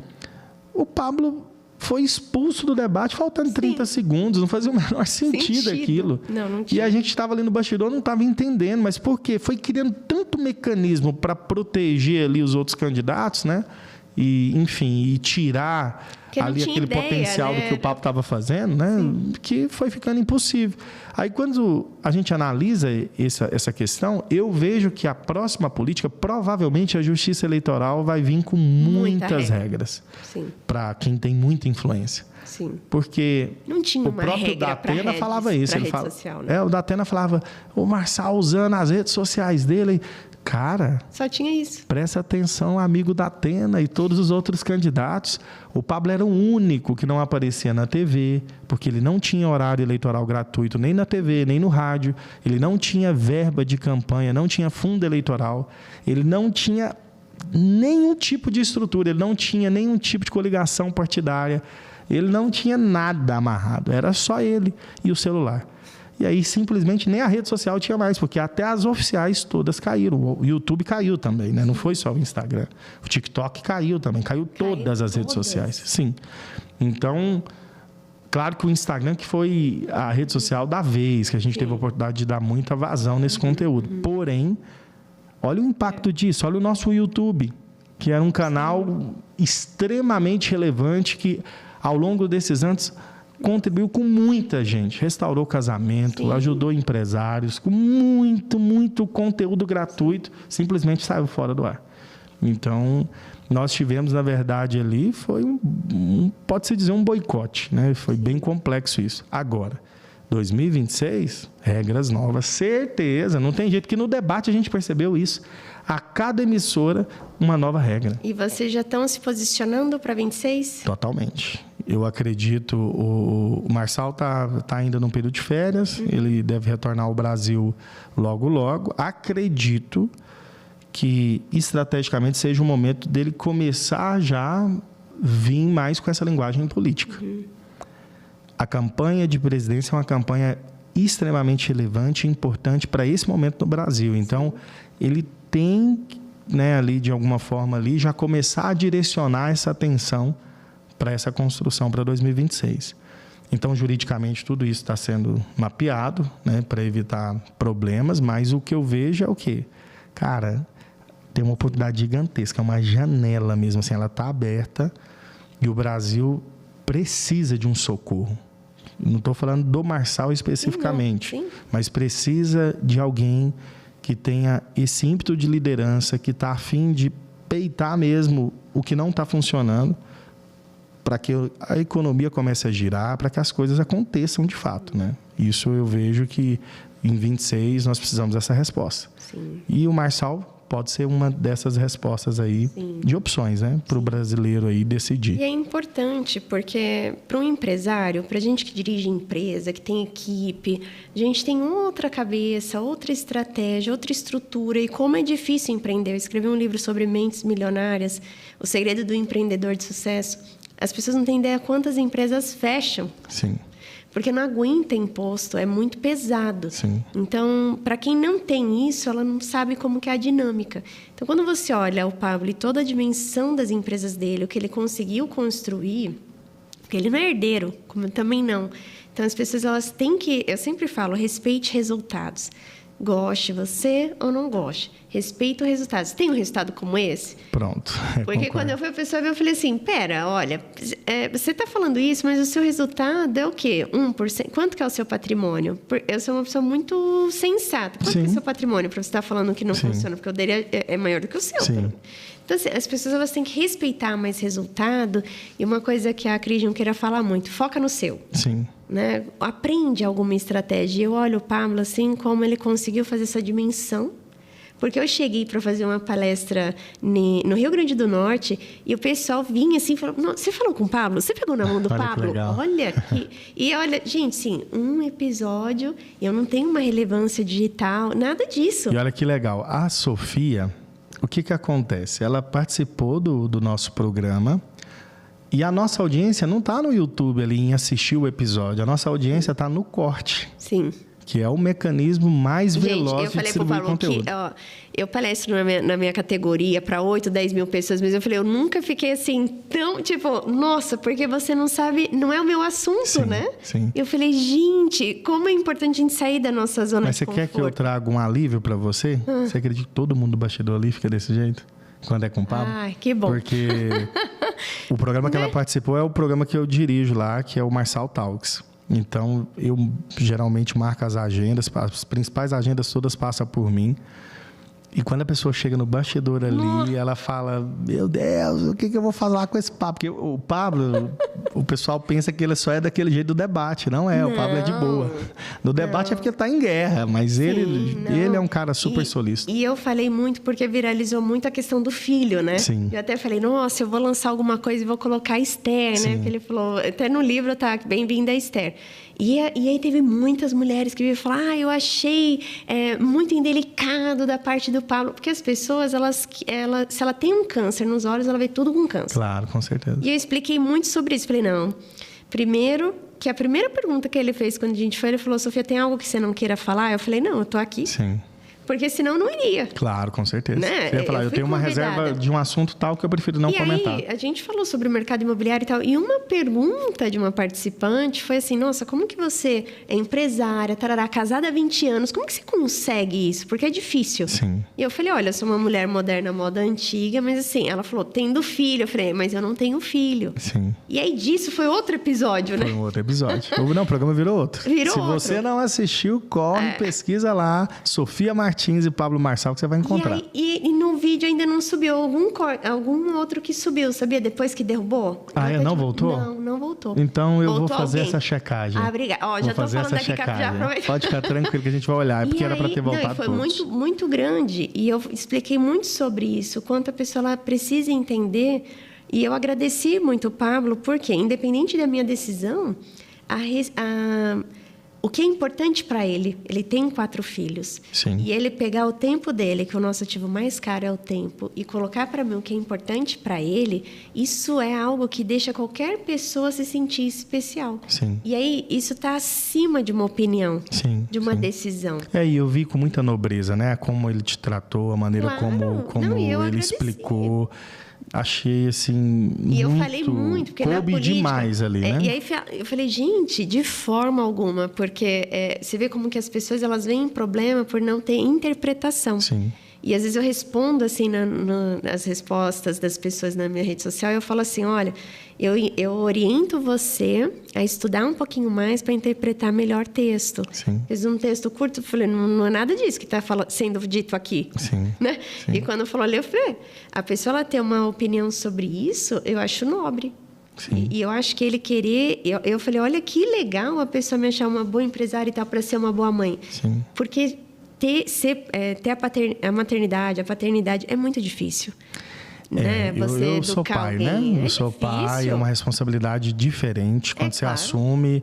o Pablo foi expulso do debate faltando 30 segundos. Não fazia o menor sentido aquilo. Não tinha. E a gente estava ali no bastidor, não estava entendendo. Mas por quê? Foi criando tanto mecanismo para proteger ali os outros candidatos, né? E, enfim, e tirar ali aquele potencial, né, do que o Pablo estava fazendo, né? Que foi ficando impossível. Aí, quando a gente analisa essa questão, eu vejo que a próxima política, provavelmente a Justiça Eleitoral vai vir com muitas regras para quem tem muita influência. Sim. Porque não tinha o próprio Datena falava isso. Ele fala, social, né? O Datena falava, o Marçal usando as redes sociais dele. Cara, só tinha isso. Presta atenção, amigo Datena e todos os outros candidatos. O Pablo era o único que não aparecia na TV, porque ele não tinha horário eleitoral gratuito nem na TV, nem no rádio. Ele não tinha verba de campanha, não tinha fundo eleitoral. Ele não tinha nenhum tipo de estrutura, ele não tinha nenhum tipo de coligação partidária. Ele não tinha nada amarrado, era só ele e o celular. E aí, simplesmente, nem a rede social tinha mais, porque até as oficiais todas caíram. O YouTube caiu também, né? Não foi só o Instagram. O TikTok caiu também, caiu todas as redes sociais. Sim. Então, claro que o Instagram que foi a rede social da vez, que a gente teve a oportunidade de dar muita vazão nesse conteúdo. Porém, olha o impacto disso, olha o nosso YouTube, que era um canal extremamente relevante, que ao longo desses anos contribuiu com muita gente, restaurou casamento, ajudou empresários, com muito conteúdo gratuito, simplesmente saiu fora do ar. Então, nós tivemos, na verdade, ali, foi pode-se dizer um boicote, né? Foi bem complexo isso. Agora, 2026, regras novas, certeza. Não tem jeito, que no debate a gente percebeu isso. A cada emissora, uma nova regra. E vocês já estão se posicionando para 26? Totalmente. Eu acredito, o Marçal está ainda num período de férias, ele deve retornar ao Brasil logo, logo. Acredito que, estrategicamente, seja o momento dele começar já vir mais com essa linguagem política. A campanha de presidência é uma campanha extremamente relevante e importante para esse momento no Brasil. Então, ele tem, né, ali, de alguma forma, ali, já começar a direcionar essa atenção para essa construção para 2026. Então, juridicamente, tudo isso está sendo mapeado, né, para evitar problemas, mas o que eu vejo é o quê? Cara, tem uma oportunidade gigantesca, uma janela mesmo, assim, ela está aberta e o Brasil precisa de um socorro. Não estou falando do Marçal especificamente, sim. Mas precisa de alguém que tenha esse ímpeto de liderança, que está a fim de peitar mesmo o que não está funcionando, para que a economia comece a girar, para que as coisas aconteçam de fato, né? Isso eu vejo que em 26 nós precisamos dessa resposta. Sim. E o Marçal pode ser uma dessas respostas aí, sim, de opções, né, para o brasileiro aí decidir. E é importante porque para um empresário, para a gente que dirige empresa, que tem equipe, a gente tem outra cabeça, outra estratégia, outra estrutura. E como é difícil empreender. Eu escrevi um livro sobre mentes milionárias, o segredo do empreendedor de sucesso. As pessoas não têm ideia quantas empresas fecham. Sim. Porque não aguenta imposto, é muito pesado. Sim. Então, para quem não tem isso, ela não sabe como que é a dinâmica. Então, quando você olha o Pablo e toda a dimensão das empresas dele, o que ele conseguiu construir, porque ele não é herdeiro, como eu também não. Então, as pessoas elas têm que, eu sempre falo, respeite resultados. Goste você ou não goste. Respeita o resultado. Você tem um resultado como esse? Pronto. Porque quando eu fui a pessoa, eu falei assim, pera, olha, você está falando isso, mas o seu resultado é o quê? 1%? Quanto que é o seu patrimônio? Eu sou uma pessoa muito sensata. Quanto que é o seu patrimônio para você estar falando que não funciona? Porque o dele é maior do que o seu. Sim. Então, assim, as pessoas elas têm que respeitar mais resultado. E uma coisa que a Cris não queira falar muito, foca no seu. Sim. Né? Aprende alguma estratégia. Eu olho o Pablo assim, como ele conseguiu fazer essa dimensão. Porque eu cheguei para fazer uma palestra no Rio Grande do Norte e o pessoal vinha assim e falou, você falou com o Pablo? Você pegou na mão do Pablo? Olha aqui. E olha, gente, sim, um episódio, eu não tenho uma relevância digital, nada disso. E olha que legal, a Sofia, o que acontece? Ela participou do nosso programa e a nossa audiência não está no YouTube ali em assistir o episódio, a nossa audiência está no corte. Sim. Que é o mecanismo mais veloz de distribuir conteúdo. Eu palestro na minha categoria para 8, 10 mil pessoas, mas eu falei, eu nunca fiquei assim tão, tipo, nossa, porque você não sabe, não é o meu assunto, sim, né? Sim. Eu falei, gente, como é importante a gente sair da nossa zona de conforto. Mas você quer que eu traga um alívio para você? Você acredita que todo mundo do bastidor ali fica desse jeito? Quando é com o Pablo? Ah, que bom. Porque o programa que ela participou é o programa que eu dirijo lá, que é o Marçal Talks. Então, eu geralmente marco as agendas, as principais agendas todas passam por mim. E quando a pessoa chega no bastidor ali, ela fala, meu Deus, o que eu vou falar com esse Pablo? Porque o Pablo, o pessoal pensa que ele só é daquele jeito do debate. Não é, o Pablo é de boa. No debate é porque ele está em guerra, mas ele é um cara super solícito. E eu falei muito porque viralizou muito a questão do filho, né? Sim. Eu até falei, nossa, eu vou lançar alguma coisa e vou colocar a Esther, né? Porque ele falou, até no livro tá, bem-vinda a Esther. E aí teve muitas mulheres que vieram falar, eu achei muito indelicado da parte do Pablo. Porque as pessoas, se ela tem um câncer nos olhos, ela vê tudo com câncer. Claro, com certeza. E eu expliquei muito sobre isso. Falei, não, primeiro, que a primeira pergunta que ele fez quando a gente foi, ele falou, Sofia, tem algo que você não queira falar? Eu falei, não, eu tô aqui. Sim. Porque senão não iria. Claro, com certeza. Né? Eu ia falar, eu tenho uma reserva de um assunto tal que eu prefiro não comentar. E aí, a gente falou sobre o mercado imobiliário e tal. E uma pergunta de uma participante foi assim, nossa, como que você é empresária, tarará, casada há 20 anos, como que você consegue isso? Porque é difícil. Sim. E eu falei, olha, eu sou uma mulher moderna, moda antiga, mas assim, ela falou, tendo filho. Eu falei, mas eu não tenho filho. Sim. E aí disso foi outro episódio, né? Foi um outro episódio. Não, o programa virou outro. Virou Se outro. você não assistiu, corre, pesquisa lá, Sofia Martins. Martins e Pablo Marçal que você vai encontrar. E no vídeo ainda não subiu algum outro que subiu, sabia? Depois que derrubou. Não voltou? Não voltou. Então eu voltou vou fazer alguém. essa checagem. Obrigada. Ó, já tô falando aqui que já aproveitei. Pode ficar tranquilo que a gente vai olhar, porque era para ter voltado foi todos. muito, muito grande. E eu expliquei muito sobre isso, quanto a pessoa ela precisa entender. E eu agradeci muito o Pablo, porque, independente da minha decisão, o que é importante para ele tem 4 filhos. Sim. E ele pegar o tempo dele, que o nosso ativo mais caro é o tempo, e colocar para mim o que é importante para ele, isso é algo que deixa qualquer pessoa se sentir especial. Sim. E aí, isso está acima de uma opinião, sim, de uma sim. decisão. E eu vi com muita nobreza, né? Como ele te tratou, a maneira como ele explicou. Achei, assim, E eu falei muito, porque na política... demais ali, né? E aí eu falei, gente, de forma alguma, porque você vê como que as pessoas, elas veem problema por não ter interpretação. Sim. E às vezes eu respondo, assim, nas respostas das pessoas na minha rede social, eu falo assim, olha, eu oriento você a estudar um pouquinho mais para interpretar melhor texto. Sim. Fiz um texto curto, eu falei, não é nada disso que está sendo dito aqui. Sim. Né? Sim. E quando falou ali, eu falei, a pessoa ela ter uma opinião sobre isso, eu acho nobre. Sim. E eu acho que ele querer... Eu falei, olha que legal a pessoa me achar uma boa empresária e tal, para ser uma boa mãe. Sim. Porque... ter a maternidade, a paternidade é muito difícil. Né? Você eu sou pai, alguém, né? Eu sou pai, é uma responsabilidade diferente quando você claro. Assume,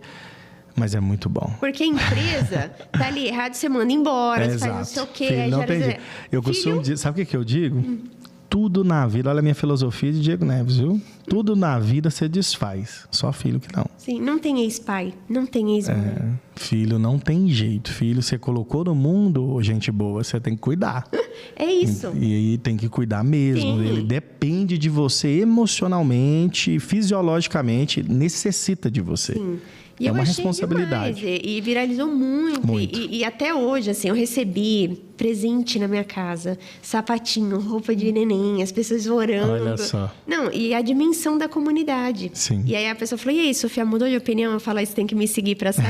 mas é muito bom. Porque a empresa tá ali errado, você manda embora, você faz não sei o quê. Filho, não tem jeito. Eu costumo dizer, sabe o que eu digo? Tudo na vida, olha a minha filosofia de Diego Neves, viu? Tudo na vida você desfaz, só filho que não. Sim, não tem ex-pai, não tem ex-mãe. Filho não tem jeito. Filho, você colocou no mundo, gente boa, você tem que cuidar. É isso. E tem que cuidar mesmo. Sim. Ele depende de você emocionalmente, fisiologicamente, necessita de você. Sim. E é uma responsabilidade. E viralizou muito. E até hoje, assim, eu recebi presente na minha casa, sapatinho, roupa de neném, as pessoas orando. Olha só. Não, e a dimensão da comunidade. Sim. E aí a pessoa falou, e aí, Sofia, mudou de opinião? Eu falo, você tem que me seguir para saber.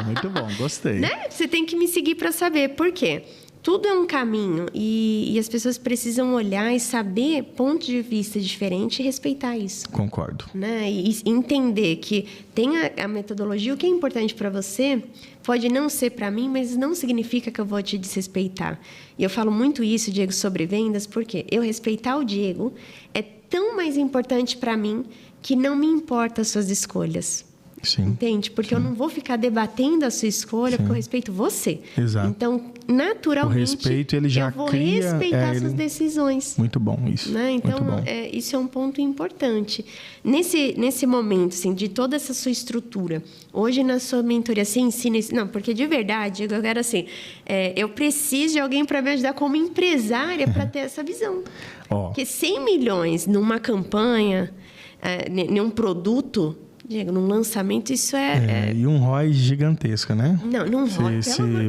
Muito bom, gostei. Né? Você tem que me seguir para saber. Por quê? Tudo é um caminho e as pessoas precisam olhar e saber pontos de vista diferentes e respeitar isso. Concordo. Né? E entender que tem a metodologia, o que é importante para você pode não ser para mim, mas não significa que eu vou te desrespeitar. E eu falo muito isso, Diego, sobre vendas, porque eu respeitar o Diego é tão mais importante para mim que não me importa as suas escolhas. Sim. Entende? Porque eu não vou ficar debatendo a sua escolha, porque eu respeito você. Exato. Então, naturalmente, o respeito, ele já eu vou cria, respeitar suas decisões. Muito bom isso. Né? Então, muito bom. Isso é um ponto importante. Nesse momento, assim, de toda essa sua estrutura, hoje na sua mentoria, você ensina isso? Não, porque de verdade, eu quero assim, eu preciso de alguém para me ajudar como empresária para ter essa visão. Porque 100 milhões numa campanha, num produto... Diego, num lançamento, isso E um ROI gigantesco, né? Não ROI.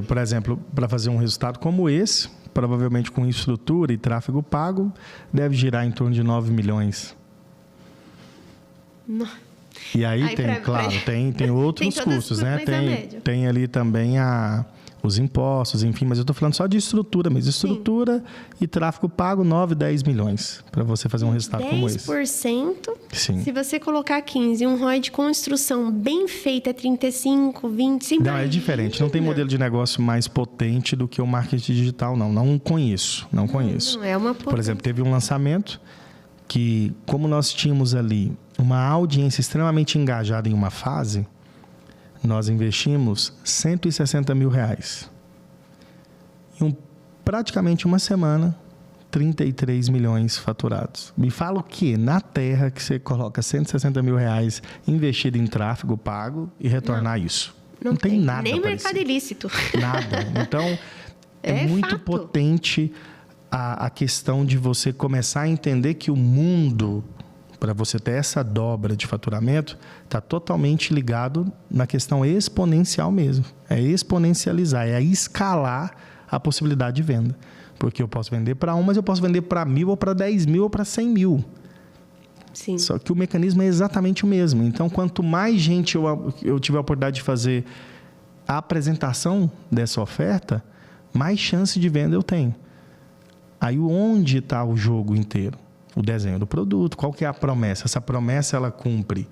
Por exemplo, para fazer um resultado como esse, provavelmente com estrutura e tráfego pago, deve girar em torno de 9 milhões. Não. E aí tem outros custos, né? Tem ali também os impostos, enfim, mas eu estou falando só de estrutura mesmo. Estrutura e tráfego pago, 9, 10 milhões para você fazer um resultado como esse. 10%, sim. Se você colocar 15, um ROI de construção bem feita é 35, 20... Não, é diferente. Não tem modelo de negócio mais potente do que o marketing digital, não. Não conheço. Não, é uma potência. Por exemplo, teve um lançamento que, como nós tínhamos ali uma audiência extremamente engajada em uma fase... Nós investimos R$160 mil. Em praticamente uma semana, 33 milhões faturados. Me fala o que na Terra que você coloca R$160 mil investido em tráfego pago e retornar isso? Não tem nada nem parecido. Mercado ilícito. Nada. Então, é muito fato. potente a questão de você começar a entender que o mundo... Para você ter essa dobra de faturamento, está totalmente ligado na questão exponencial mesmo. É exponencializar, é escalar a possibilidade de venda. Porque eu posso vender para 1, mas eu posso vender para 1.000, ou para 10 mil, ou para 100 mil. Sim. Só que o mecanismo é exatamente o mesmo. Então, quanto mais gente eu tiver a oportunidade de fazer a apresentação dessa oferta, mais chance de venda eu tenho. Aí onde está o jogo inteiro? O desenho do produto. Qual que é a promessa? Essa promessa ela cumpre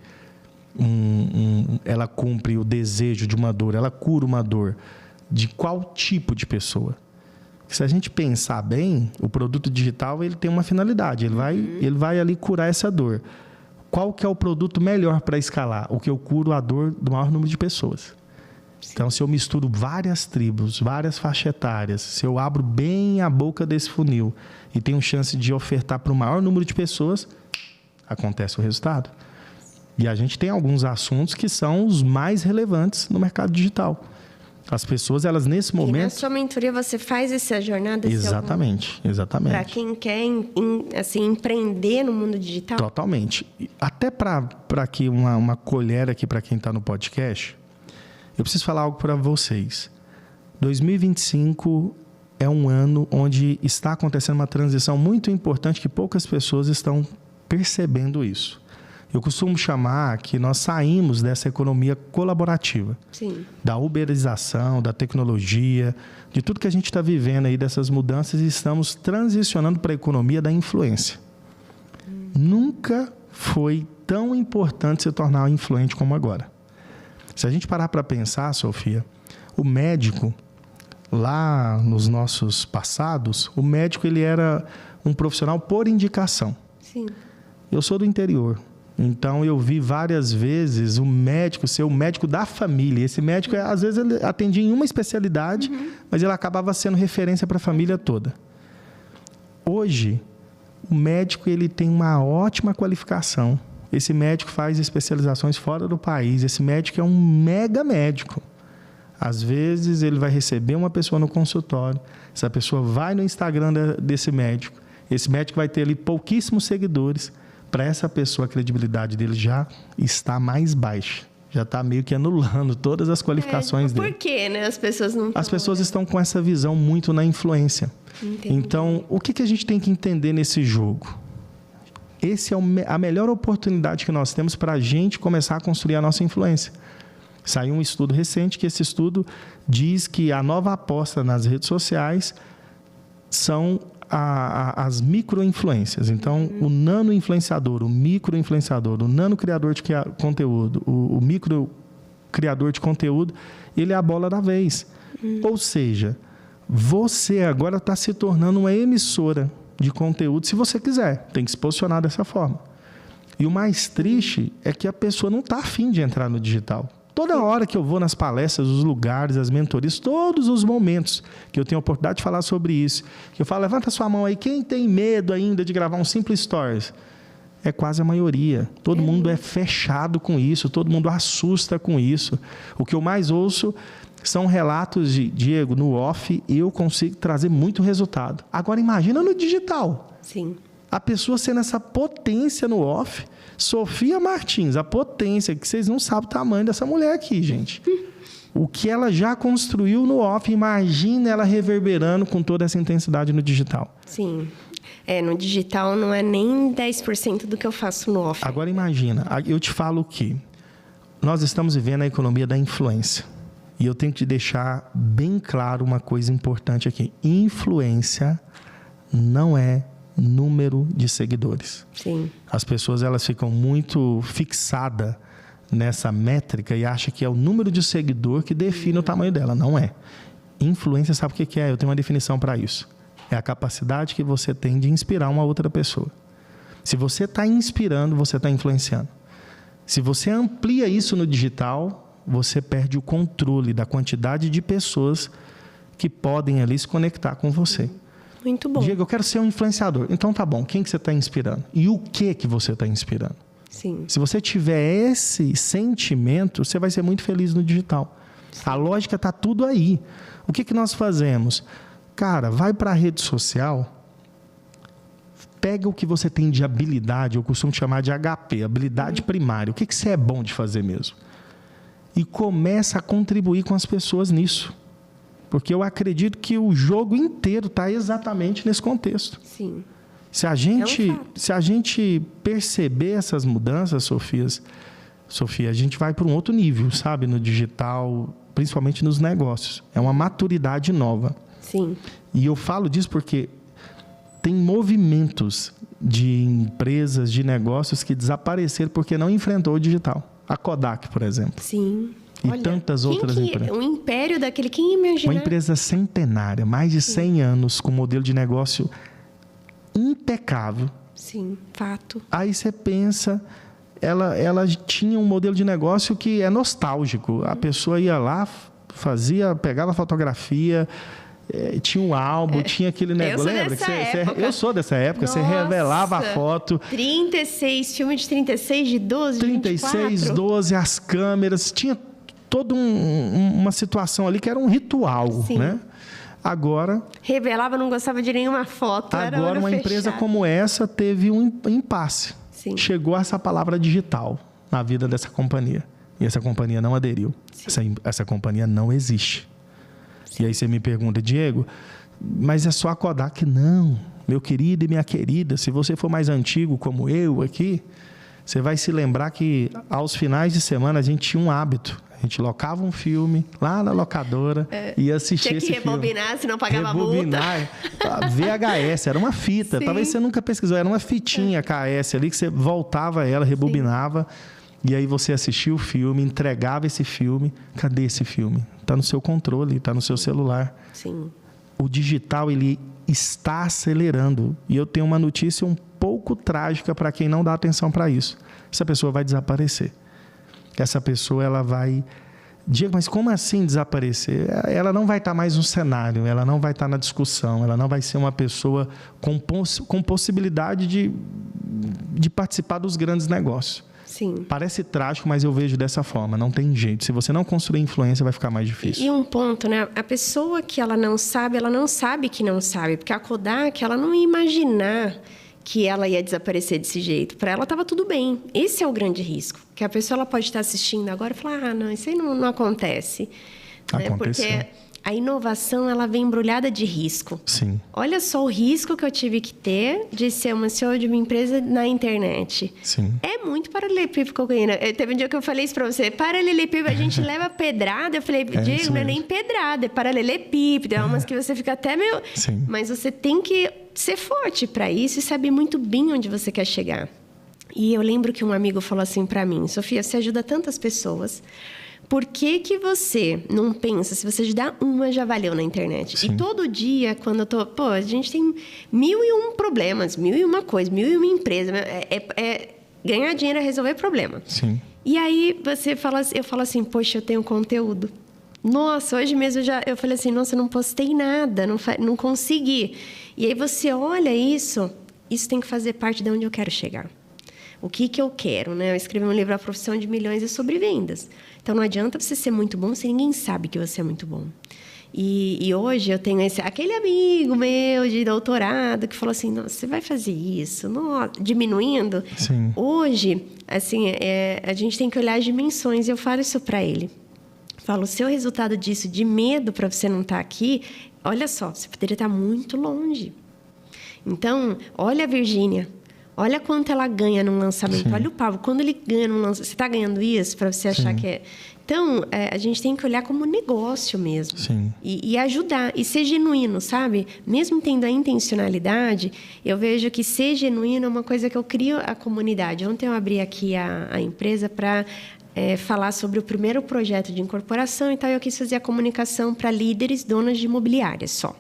ela cumpre o desejo de uma dor, ela cura uma dor de qual tipo de pessoa? Se a gente pensar bem, o produto digital ele tem uma finalidade, ele vai ali curar essa dor. Qual que é o produto melhor para escalar? O que eu curo a dor do maior número de pessoas. Então, se eu misturo várias tribos, várias faixas etárias, se eu abro bem a boca desse funil e tenho chance de ofertar para o maior número de pessoas, acontece o resultado. E a gente tem alguns assuntos que são os mais relevantes no mercado digital. As pessoas, elas nesse momento... E na sua mentoria você faz essa jornada? Exatamente. Para quem quer assim, empreender no mundo digital? Totalmente. Até para aqui uma colher aqui para quem está no podcast, eu preciso falar algo para vocês. 2025 é um ano onde está acontecendo uma transição muito importante que poucas pessoas estão percebendo isso. Eu costumo chamar que nós saímos dessa economia colaborativa. Sim. Da uberização, da tecnologia, de tudo que a gente está vivendo aí, dessas mudanças, e estamos transicionando para a economia da influência. Nunca foi tão importante se tornar influente como agora. Se a gente parar para pensar, Sofia, o médico, lá nos nossos passados, o médico ele era um profissional por indicação. Sim. Eu sou do interior. Então, eu vi várias vezes o médico ser o médico da família. Esse médico, às vezes, ele atendia em uma especialidade, mas ele acabava sendo referência para a família toda. Hoje, o médico ele tem uma ótima qualificação. Esse médico faz especializações fora do país. Esse médico é um mega médico. Às vezes, ele vai receber uma pessoa no consultório. Essa pessoa vai no Instagram desse médico. Esse médico vai ter ali pouquíssimos seguidores. Para essa pessoa, a credibilidade dele já está mais baixa. Já está meio que anulando todas as qualificações dele. Por quê, né? As pessoas não estão... As pessoas estão com essa visão muito na influência. Entendi. Então, o que a gente tem que entender nesse jogo? Essa é a melhor oportunidade que nós temos para a gente começar a construir a nossa influência. Saiu um estudo recente que esse estudo diz que a nova aposta nas redes sociais são as micro-influências. Então, o nano-influenciador, o micro-influenciador, o nano-criador de conteúdo, o micro-criador de conteúdo, ele é a bola da vez. Ou seja, você agora está se tornando uma emissora de conteúdo, se você quiser. Tem que se posicionar dessa forma. E o mais triste é que a pessoa não está afim de entrar no digital. Toda hora que eu vou nas palestras, os lugares, as mentorias, todos os momentos que eu tenho a oportunidade de falar sobre isso, que eu falo, levanta sua mão aí, quem tem medo ainda de gravar um simples stories? É quase a maioria. Todo mundo é fechado com isso, todo mundo assusta com isso. O que eu mais ouço são relatos de, Diego, no off, eu consigo trazer muito resultado. Agora, imagina no digital. Sim. A pessoa sendo essa potência no off... Sofia Martins, a potência, que vocês não sabem o tamanho dessa mulher aqui, gente. O que ela já construiu no off, imagina ela reverberando com toda essa intensidade no digital. Sim. No digital não é nem 10% do que eu faço no off. Agora imagina, eu te falo que nós estamos vivendo a economia da influência. E eu tenho que te deixar bem claro uma coisa importante aqui. Influência não é número de seguidores. Sim. As pessoas elas ficam muito fixadas nessa métrica e acham que é o número de seguidor que define o tamanho dela. Não é. Influência, sabe o que é? Eu tenho uma definição para isso. É a capacidade que você tem de inspirar uma outra pessoa. Se você está inspirando, você está influenciando. Se você amplia isso no digital, você perde o controle da quantidade de pessoas que podem ali se conectar com você. Muito bom. Diego, eu quero ser um influenciador. Então tá bom, quem que você está inspirando? E o que você está inspirando? Sim. Se você tiver esse sentimento, você vai ser muito feliz no digital. Sim. A lógica está tudo aí. O que nós fazemos? Cara, vai para a rede social, pega o que você tem de habilidade, eu costumo chamar de HP, habilidade primária. O que você é bom de fazer mesmo? E começa a contribuir com as pessoas nisso. Porque eu acredito que o jogo inteiro está exatamente nesse contexto. Sim. Se a gente perceber essas mudanças, Sofia, a gente vai para um outro nível, sabe? No digital, principalmente nos negócios. É uma maturidade nova. Sim. E eu falo disso porque tem movimentos de empresas, de negócios que desapareceram porque não enfrentou o digital. A Kodak, por exemplo. Sim. E olha, tantas outras empresas. O império daquele, quem imagina? Uma empresa centenária, mais de 100 anos, com modelo de negócio impecável. Sim, fato. Aí você pensa, ela tinha um modelo de negócio que é nostálgico. A pessoa ia lá, pegava a fotografia, tinha um álbum, tinha aquele negócio. Lembra? Eu sou dessa época. Nossa, você revelava a foto. 36, filme de 36, de 12, 36, 24. 12, as câmeras. Tinha toda uma situação ali que era um ritual, sim, né? Agora... revelava, não gostava de nenhuma foto. Agora, uma empresa como essa teve um impasse. Sim. Chegou essa palavra digital na vida dessa companhia. E essa companhia não aderiu. Essa companhia não existe. Sim. E aí você me pergunta, Diego, mas é só a Kodak? Não, meu querido e minha querida, se você for mais antigo como eu aqui, você vai se lembrar que aos finais de semana a gente tinha um hábito. A gente locava um filme lá na locadora e assistia esse filme. Tinha que rebobinar, senão pagava multa. VHS, era uma fita. Sim. Talvez você nunca pesquisou, era uma fitinha KS ali que você voltava ela, rebobinava. Sim. E aí você assistia o filme, entregava esse filme. Cadê esse filme? Está no seu controle, está no seu celular. Sim. O digital, ele está acelerando. E eu tenho uma notícia um pouco trágica para quem não dá atenção para isso. Essa pessoa vai desaparecer. Essa pessoa, ela vai... Diego, mas como assim desaparecer? Ela não vai estar mais no cenário, ela não vai estar na discussão, ela não vai ser uma pessoa com possibilidade de participar dos grandes negócios. Sim. Parece trágico, mas eu vejo dessa forma, não tem jeito. Se você não construir influência, vai ficar mais difícil. E um ponto, né? A pessoa que ela não sabe que não sabe, porque a Kodak, ela não ia imaginar que ela ia desaparecer desse jeito. Para ela estava tudo bem. Esse é o grande risco. Que a pessoa ela pode estar assistindo agora e falar, não, isso aí não acontece. Né? Porque a inovação, ela vem embrulhada de risco. Sim. Olha só o risco que eu tive que ter de ser uma CEO de uma empresa na internet. Sim. É muito paralelepípedo, cocaína. Teve um dia que eu falei isso para você. Paralelepípedo, a gente leva pedrada. Eu falei, Diego, não é nem pedrada, é paralelepípedo. É umas que você fica até meio... Sim. Mas você tem que ser forte para isso e saber muito bem onde você quer chegar. E eu lembro que um amigo falou assim para mim, Sofia, você ajuda tantas pessoas, por que você não pensa, se você ajudar uma, já valeu na internet? Sim. E todo dia, quando eu tô... a gente tem 1001 problemas, 1001 coisa, 1001 empresa. Ganhar dinheiro é resolver problema. Sim. E aí, eu falo assim, poxa, eu tenho conteúdo. Nossa, hoje mesmo eu falei assim, nossa, eu não postei nada, não consegui. E aí você olha isso tem que fazer parte de onde eu quero chegar. O que eu quero, né? Eu escrevi um livro, A Profissão de Milhões, é sobre vendas. Então, não adianta você ser muito bom se ninguém sabe que você é muito bom. E hoje eu tenho aquele amigo meu de doutorado que falou assim, nossa, você vai fazer isso? Nossa, diminuindo. Sim. Hoje, assim, a gente tem que olhar as dimensões. E eu falo isso para ele. Falo, o seu resultado disso, de medo para você não estar aqui, olha só, você poderia estar muito longe. Então, olha a Virgínia. Olha quanto ela ganha num lançamento. Sim. Olha o Pablo, quando ele ganha num lançamento. Você está ganhando isso para você achar que é... Então, a gente tem que olhar como negócio mesmo. Sim. E ajudar. E ser genuíno, sabe? Mesmo tendo a intencionalidade, eu vejo que ser genuíno é uma coisa que eu crio a comunidade. Ontem eu abri aqui a empresa para... falar sobre o primeiro projeto de incorporação e tal. Eu quis fazer a comunicação para líderes, donas de imobiliárias só.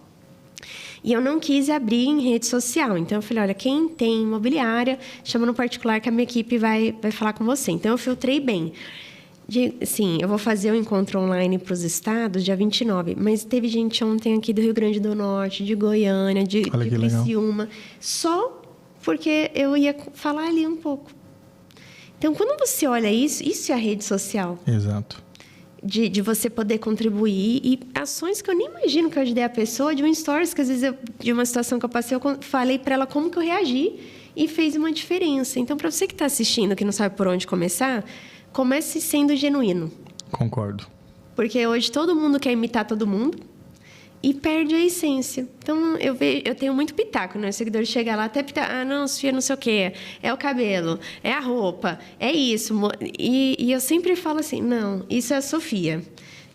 E eu não quis abrir em rede social. Então, eu falei, olha, quem tem imobiliária, chama no particular que a minha equipe vai falar com você. Então, eu filtrei bem. Sim, eu vou fazer o encontro online para os estados, dia 29. Mas teve gente ontem aqui do Rio Grande do Norte, de Goiânia, de Criciúma. Só porque eu ia falar ali um pouco. Então, quando você olha isso é a rede social. Exato. De você poder contribuir. E ações que eu nem imagino que eu ajudei a pessoa, de um stories que às vezes de uma situação que eu passei, eu falei para ela como que eu reagi e fez uma diferença. Então, para você que está assistindo, que não sabe por onde começar, comece sendo genuíno. Concordo. Porque hoje todo mundo quer imitar todo mundo e perde a essência. Então, eu tenho muito pitaco, né? O seguidor chega lá, até pitaco, não, Sofia, não sei o quê. É o cabelo, é a roupa, é isso. E eu sempre falo assim, não, isso é a Sofia.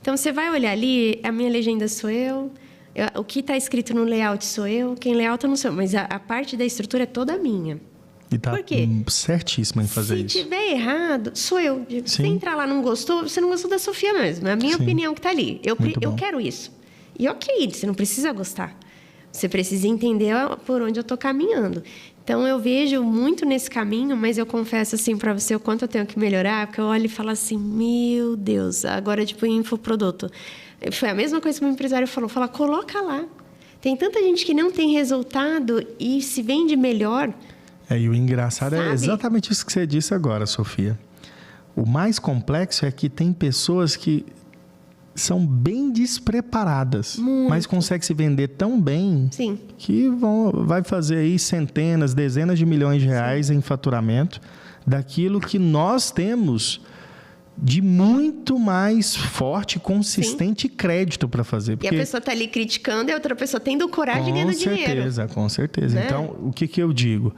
Então, você vai olhar ali, a minha legenda sou eu, O que está escrito no layout sou eu, quem layouta não sou eu, mas a parte da estrutura é toda minha. E tá certíssima em fazer isso. Se tiver errado, sou eu. Se entrar lá e não gostou, você não gostou da Sofia mesmo. É a minha opinião que está ali. Eu quero isso. E ok, você não precisa gostar. Você precisa entender por onde eu estou caminhando. Então, eu vejo muito nesse caminho, mas eu confesso assim para você o quanto eu tenho que melhorar, porque eu olho e falo assim, meu Deus, agora tipo infoproduto. Foi a mesma coisa que o meu empresário falou, coloca lá. Tem tanta gente que não tem resultado e se vende melhor. E o engraçado é exatamente isso que você disse agora, Sofia. O mais complexo é que tem pessoas que são bem despreparadas, mas conseguem se vender tão bem que vai fazer aí centenas, dezenas de milhões de reais em faturamento daquilo que nós temos de muito mais forte, consistente crédito para fazer. Porque... E a pessoa está ali criticando e a outra pessoa tendo coragem ganhando dinheiro. Com certeza. Né? Então, o que eu digo?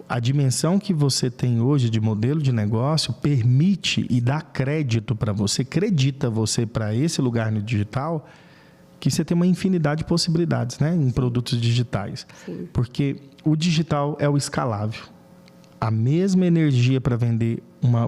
A dimensão que você tem hoje de modelo de negócio permite e dá crédito para você, acredita você para esse lugar no digital, que você tem uma infinidade de possibilidades, né, em produtos digitais. Sim. Porque o digital é o escalável. A mesma energia para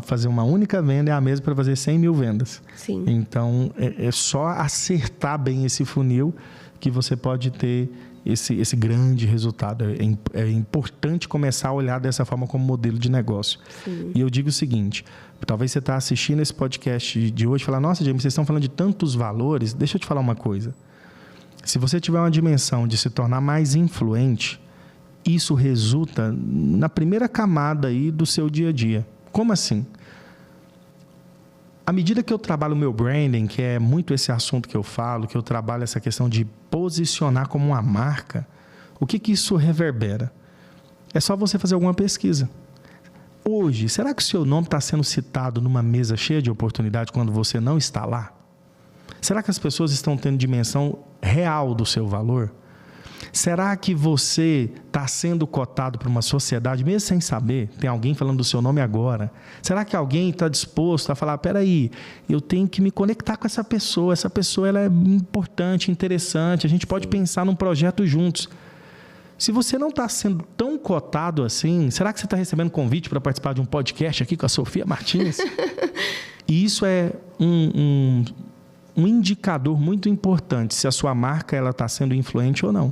fazer uma única venda é a mesma para fazer 100 mil vendas. Sim. Então, é só acertar bem esse funil que você pode ter esse grande resultado. É importante começar a olhar dessa forma como modelo de negócio. Sim. E eu digo o seguinte, talvez você está assistindo esse podcast de hoje e falar, nossa, James, vocês estão falando de tantos valores, deixa eu te falar uma coisa. Se você tiver uma dimensão de se tornar mais influente, isso resulta na primeira camada aí do seu dia a dia. Como assim? À medida que eu trabalho o meu branding, que é muito esse assunto que eu falo, que eu trabalho essa questão de posicionar como uma marca, o que isso reverbera? É só você fazer alguma pesquisa. Hoje, será que o seu nome está sendo citado numa mesa cheia de oportunidade quando você não está lá? Será que as pessoas estão tendo dimensão real do seu valor? Será que você está sendo cotado por uma sociedade, mesmo sem saber? Tem alguém falando do seu nome agora. Será que alguém está disposto a falar, peraí, eu tenho que me conectar com essa pessoa ela é importante, interessante, a gente pode pensar num projeto juntos. Se você não está sendo tão cotado assim, será que você está recebendo convite para participar de um podcast aqui com a Sofia Martins? E isso é um indicador muito importante, se a sua marca está sendo influente ou não.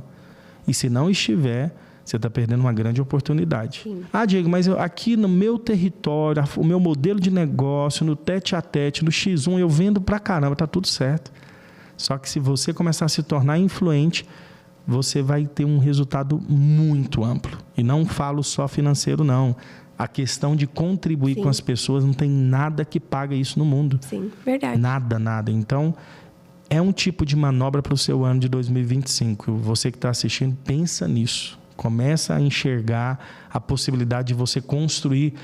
E se não estiver, você está perdendo uma grande oportunidade. Sim. Diego, mas aqui no meu território, o meu modelo de negócio, no tete-a-tete, no X1, eu vendo pra caramba, está tudo certo. Só que se você começar a se tornar influente, você vai ter um resultado muito amplo. E não falo só financeiro, não. A questão de contribuir com as pessoas, não tem nada que paga isso no mundo. Sim, verdade. Nada. Então, é um tipo de manobra para o seu ano de 2025. Você que está assistindo, pensa nisso. Começa a enxergar a possibilidade de você construir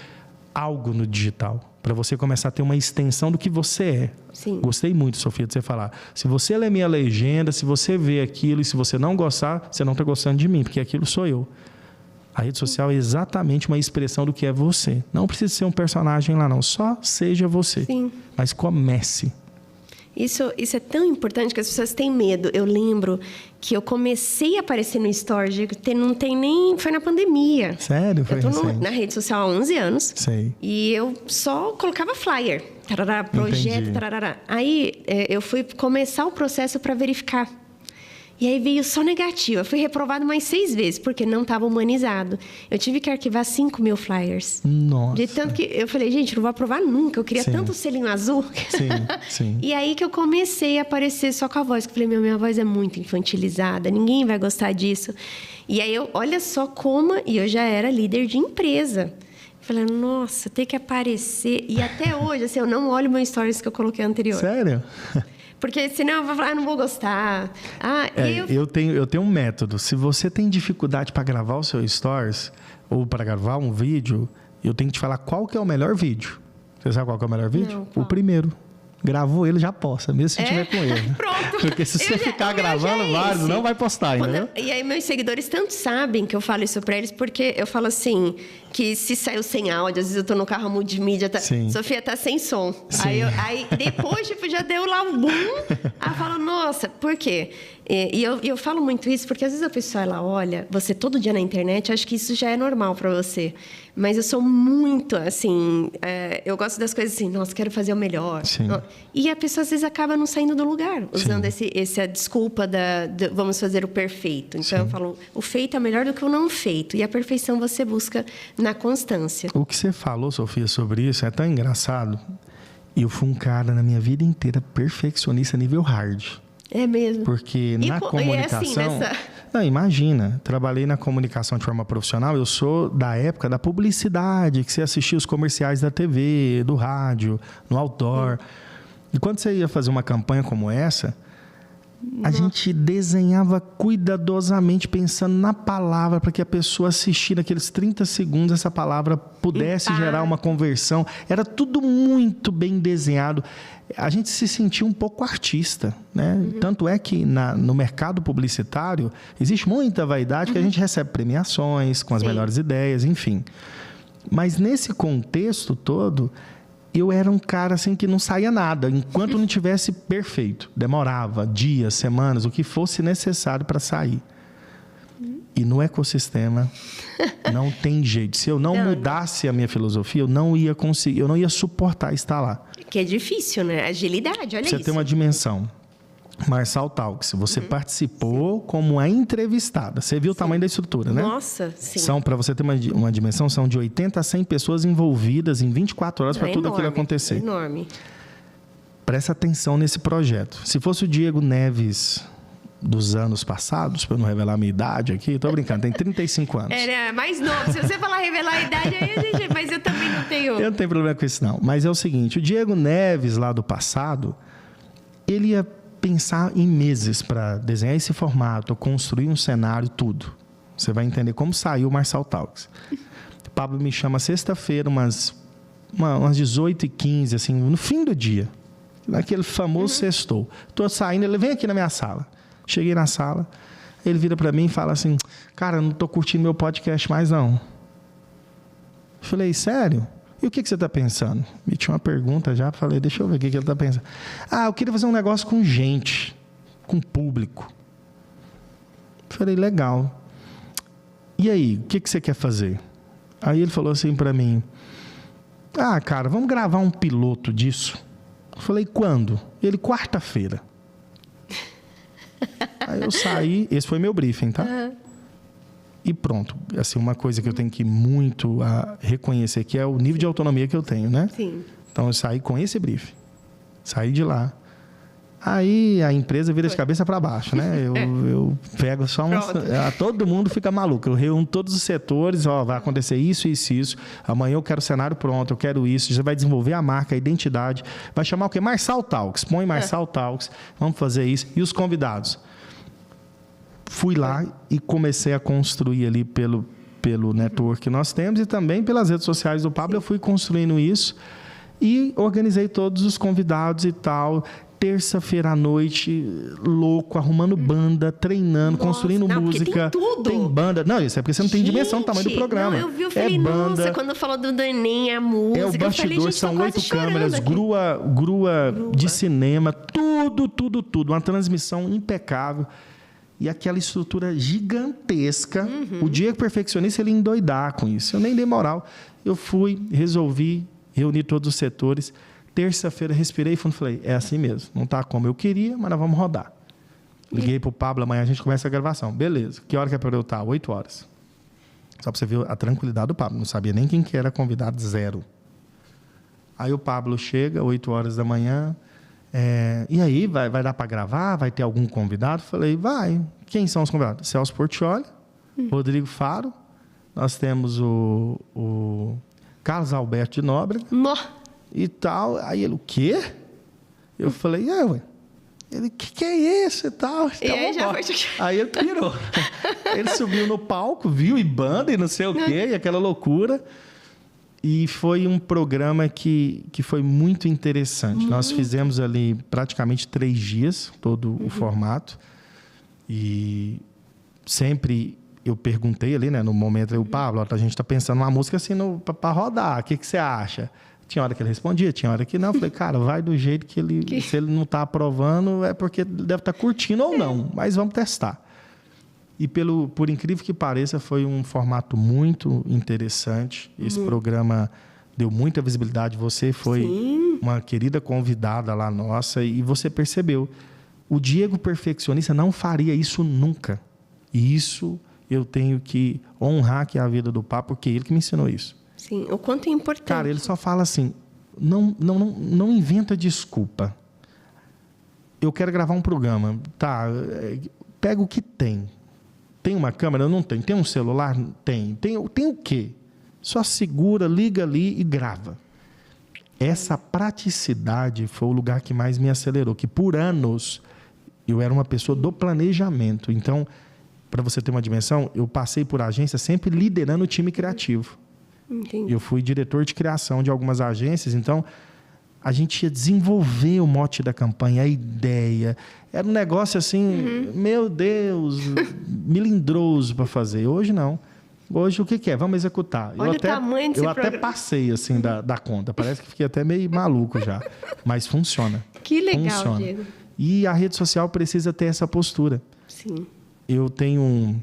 algo no digital. Para você começar a ter uma extensão do que você é. Sim. Gostei muito, Sofia, de você falar. Se você ler minha legenda, se você vê aquilo e se você não gostar, você não está gostando de mim, porque aquilo sou eu. A rede social é exatamente uma expressão do que é você. Não precisa ser um personagem lá, não. Só seja você. Sim. Mas comece. Isso é tão importante que as pessoas têm medo. Eu lembro que eu comecei a aparecer no Store, não tem nem... Foi na pandemia. Sério? Foi eu estou na rede social há 11 anos. Sei. E eu só colocava flyer. Tarará, projeto, tarará. Aí eu fui começar o processo para verificar. E aí veio só negativo. Eu fui reprovado mais 6 vezes, porque não estava humanizado. Eu tive que arquivar 5 mil flyers. Nossa. De tanto que eu falei, gente, não vou aprovar nunca. Eu queria tanto selinho azul. Sim. E aí que eu comecei a aparecer só com a voz. Eu falei, minha voz é muito infantilizada. Ninguém vai gostar disso. E aí, olha só como... E eu já era líder de empresa. Falei, nossa, tem que aparecer. E até hoje, assim, eu não olho meus stories que eu coloquei anterior. Sério? Porque senão eu vou falar, não vou gostar. Eu tenho um método. Se você tem dificuldade para gravar o seu stories ou para gravar um vídeo, eu tenho que te falar qual que é o melhor vídeo. Você sabe qual que é o melhor vídeo? Não, o primeiro. Gravou ele, já posta, mesmo se tiver com ele. Pronto. Porque se você ficar gravando vários, não vai postar, entendeu? E aí meus seguidores tanto sabem que eu falo isso pra eles, porque eu falo assim, que se saiu sem áudio, às vezes eu tô no carro multimídia, Sofia tá sem som. Aí depois, já deu lá um boom. Aí eu falo, nossa, por quê? E eu falo muito isso porque às vezes a pessoa ela olha você todo dia na internet, acho que isso já é normal para você. Mas eu sou muito assim, eu gosto das coisas assim, nossa, quero fazer o melhor. Sim. E a pessoa às vezes acaba não saindo do lugar, usando essa desculpa de vamos fazer o perfeito. Então eu falo, o feito é melhor do que o não feito. E a perfeição você busca na constância. O que você falou, Sofia, sobre isso é tão engraçado. Eu fui um cara na minha vida inteira perfeccionista nível hard. É mesmo. Porque na comunicação... E assim, Não, imagina, trabalhei na comunicação de forma profissional, eu sou da época da publicidade, que você assistia os comerciais da TV, do rádio, no outdoor. E quando você ia fazer uma campanha como essa, a gente desenhava cuidadosamente, pensando na palavra, para que a pessoa assistisse naqueles 30 segundos, essa palavra pudesse gerar uma conversão. Era tudo muito bem desenhado. A gente se sentia um pouco artista, né? Tanto é que no mercado publicitário existe muita vaidade, que a gente recebe premiações com as melhores ideias, enfim. Mas nesse contexto todo, eu era um cara assim que não saía nada, enquanto não tivesse perfeito. Demorava dias, semanas, o que fosse necessário para sair. E no ecossistema não tem jeito. Se eu não mudasse a minha filosofia, eu não ia conseguir, eu não ia suportar estar lá. Que é difícil, né? Agilidade, olha isso. Você tem uma dimensão. Marçal Talks, você participou como a entrevistada. Você viu o tamanho da estrutura, né? Nossa, sim. Para você ter uma dimensão, são de 80 a 100 pessoas envolvidas em 24 horas para tudo aquilo acontecer. É enorme. Presta atenção nesse projeto. Se fosse o Diego Neves dos anos passados, para eu não revelar a minha idade aqui, tô brincando, tem 35 anos. Era mais novo. Se você falar revelar a idade, aí a gente... Mas eu também não tenho... Eu não tenho problema com isso, não. Mas é o seguinte, o Diego Neves, lá do passado, ele ia pensar em meses para desenhar esse formato, construir um cenário, tudo. Você vai entender como saiu o Marçal Talks. O Pablo me chama sexta-feira, umas 18h15, assim, no fim do dia. Naquele famoso sextou. Estou saindo, ele vem aqui na minha sala. Cheguei na sala, ele vira para mim e fala assim, cara, eu não estou curtindo meu podcast mais, não. Eu falei, sério? E o que você está pensando? Me tinha uma pergunta já, falei, deixa eu ver o que ele está pensando. Eu queria fazer um negócio com gente, com público. Falei, legal. E aí, o que você quer fazer? Aí ele falou assim para mim, cara, vamos gravar um piloto disso. Eu falei, quando? Ele, quarta-feira. Aí eu saí, esse foi meu briefing, tá? E pronto. Assim, uma coisa que eu tenho que muito reconhecer que é o nível de autonomia que eu tenho, né? Sim. Então eu saí com esse briefing. Saí de lá. Aí a empresa vira de cabeça para baixo, né? Eu pego só todo mundo fica maluco. Eu reúno todos os setores, vai acontecer isso, isso, isso. Amanhã eu quero o cenário pronto, eu quero isso. Você vai desenvolver a marca, a identidade. Vai chamar o quê? Marçal Talks. Põe Marçal Talks. Vamos fazer isso. E os convidados? Fui lá e comecei a construir ali pelo network que nós temos e também pelas redes sociais do Pablo. Eu fui construindo isso e organizei todos os convidados e tal. Terça-feira à noite, louco, arrumando banda, treinando, construindo música. Tem tudo. Tem banda. Não, isso é porque você não tem dimensão do tamanho do programa. Não, eu falei, banda, nossa, quando falou do Daninho, a música, o bastidor, são 8 câmeras, grua de cinema, tudo. Uma transmissão impecável. E aquela estrutura gigantesca. O Diego perfeccionista, ele ia endoidar com isso. Eu nem dei moral. Eu fui, resolvi, reuni todos os setores. Terça-feira, respirei e falei, é assim mesmo. Não está como eu queria, mas nós vamos rodar. Liguei para o Pablo, amanhã a gente começa a gravação. Beleza. Que hora que é para eu estar? 8 horas. Só para você ver a tranquilidade do Pablo. Não sabia nem quem que era convidado, zero. Aí o Pablo chega, 8 horas da manhã. E aí, vai dar para gravar? Vai ter algum convidado? Falei, vai. Quem são os convidados? Celso Portiolli, Rodrigo Faro. Nós temos o Carlos Alberto de Nóbrega. E tal. Aí ele, o quê? Eu falei, ué. Ele, que é isso e tal? E aí, aí ele pirou. Ele subiu no palco, viu, e banda, e não sei o quê, e aquela loucura. E foi um programa que foi muito interessante. Nós fizemos ali praticamente 3 dias, todo o formato. E sempre eu perguntei ali, né, no momento, o Pablo, a gente está pensando numa música assim para rodar, o que você acha? Tinha hora que ele respondia, tinha hora que não. Eu falei, cara, vai do jeito que ele... Se ele não está aprovando, é porque ele deve estar curtindo ou não. Mas vamos testar. E por incrível que pareça, foi um formato muito interessante. Esse programa deu muita visibilidade. Você foi uma querida convidada lá nossa e você percebeu. O Diego perfeccionista não faria isso nunca. E isso eu tenho que honrar que é a vida do Papo, porque ele que me ensinou isso. Sim, o quanto é importante. Cara, ele só fala assim, não inventa desculpa. Eu quero gravar um programa. Tá, pega o que tem. Tem uma câmera? Não tem. Tem um celular? Tem. Tem o quê? Só segura, liga ali e grava. Essa praticidade foi o lugar que mais me acelerou. Que por anos eu era uma pessoa do planejamento. Então, para você ter uma dimensão, eu passei por agência sempre liderando o time criativo. Entendi. Eu fui diretor de criação de algumas agências, então a gente ia desenvolver o mote da campanha, a ideia. Era um negócio assim, meu Deus, melindroso para fazer. Hoje não. Hoje o que é? Vamos executar. Olha o tamanho desse programa. Eu até passei assim da conta. Parece que fiquei até meio maluco já. Mas funciona. Que legal, funciona. Diego. E a rede social precisa ter essa postura. Sim. Eu tenho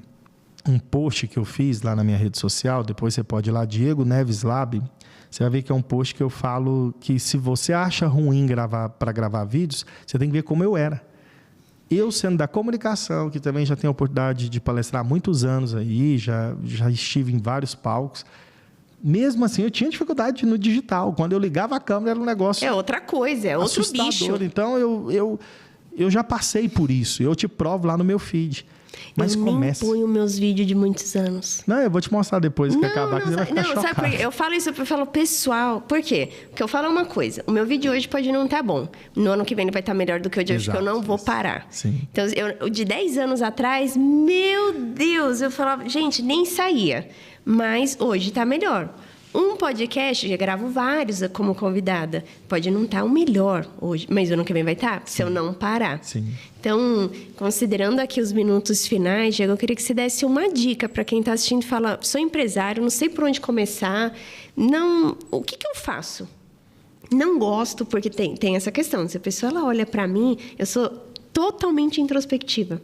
um post que eu fiz lá na minha rede social, depois você pode ir lá, Diego Neves Lab, você vai ver que é um post que eu falo que se você acha ruim para gravar vídeos, você tem que ver como eu era. Eu, sendo da comunicação, que também já tenho a oportunidade de palestrar há muitos anos aí, já estive em vários palcos, mesmo assim eu tinha dificuldade no digital. Quando eu ligava a câmera era um negócio... É outra coisa, é outro assustador. bicho. Então eu já passei por isso, eu te provo lá no meu feed. Mas eu nem ponho meus vídeos de muitos anos. Não, eu vou te mostrar depois que acabar, que você vai ficar chocado. Sabe por quê? Eu falo isso, eu falo pessoal. Por quê? Porque eu falo uma coisa. O meu vídeo hoje pode não estar bom. No ano que vem ele vai estar melhor do que o de hoje, porque eu não vou parar. Sim. Então, de 10 anos atrás, meu Deus, eu falava... Gente, nem saía. Mas hoje está melhor. Um podcast, já gravo vários como convidada. Pode não estar o melhor hoje, mas o ano que vem vai estar, se eu não parar. Sim. Então, considerando aqui os minutos finais, Diego, eu queria que você desse uma dica para quem está assistindo e fala, sou empresário, não sei por onde começar, o que eu faço? Não gosto, porque tem essa questão. Se a pessoa ela olha para mim, eu sou totalmente introspectiva.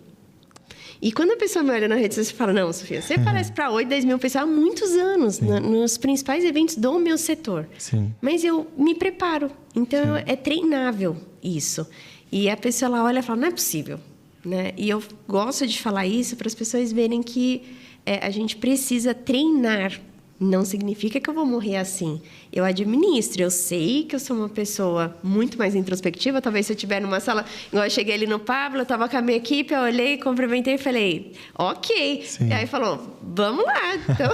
E quando a pessoa me olha na rede social, fala, não, Sofia, você parece para 8, 10 mil pessoas há muitos anos, nos principais eventos do meu setor. Sim. Mas eu me preparo. Então, é treinável isso. E a pessoa ela olha e fala, não é possível. Né? E eu gosto de falar isso para as pessoas verem que a gente precisa treinar. Não significa que eu vou morrer assim. Eu administro, eu sei que eu sou uma pessoa muito mais introspectiva. Talvez se eu estiver numa sala... Igual eu cheguei ali no Pablo, eu estava com a minha equipe, eu olhei, cumprimentei e falei, ok. Sim. E aí falou, vamos lá. Então,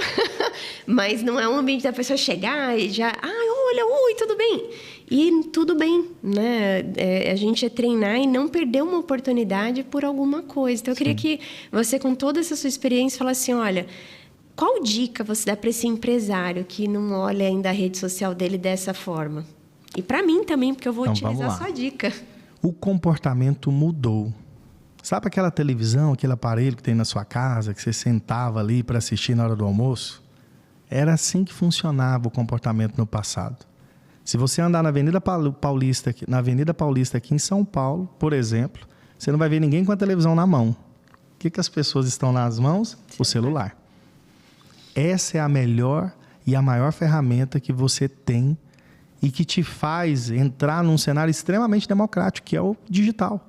mas não é um ambiente da pessoa chegar e já... olha, ui, tudo bem. E tudo bem, né? A gente é treinar e não perder uma oportunidade por alguma coisa. Então, eu queria que você, com toda essa sua experiência, falasse assim, olha... Qual dica você dá para esse empresário que não olha ainda a rede social dele dessa forma? E para mim também, porque eu vou utilizar a sua dica. O comportamento mudou. Sabe aquela televisão, aquele aparelho que tem na sua casa, que você sentava ali para assistir na hora do almoço? Era assim que funcionava o comportamento no passado. Se você andar na Avenida Paulista aqui em São Paulo, por exemplo, você não vai ver ninguém com a televisão na mão. O que as pessoas estão nas mãos? O celular. Essa é a melhor e a maior ferramenta que você tem e que te faz entrar num cenário extremamente democrático, que é o digital.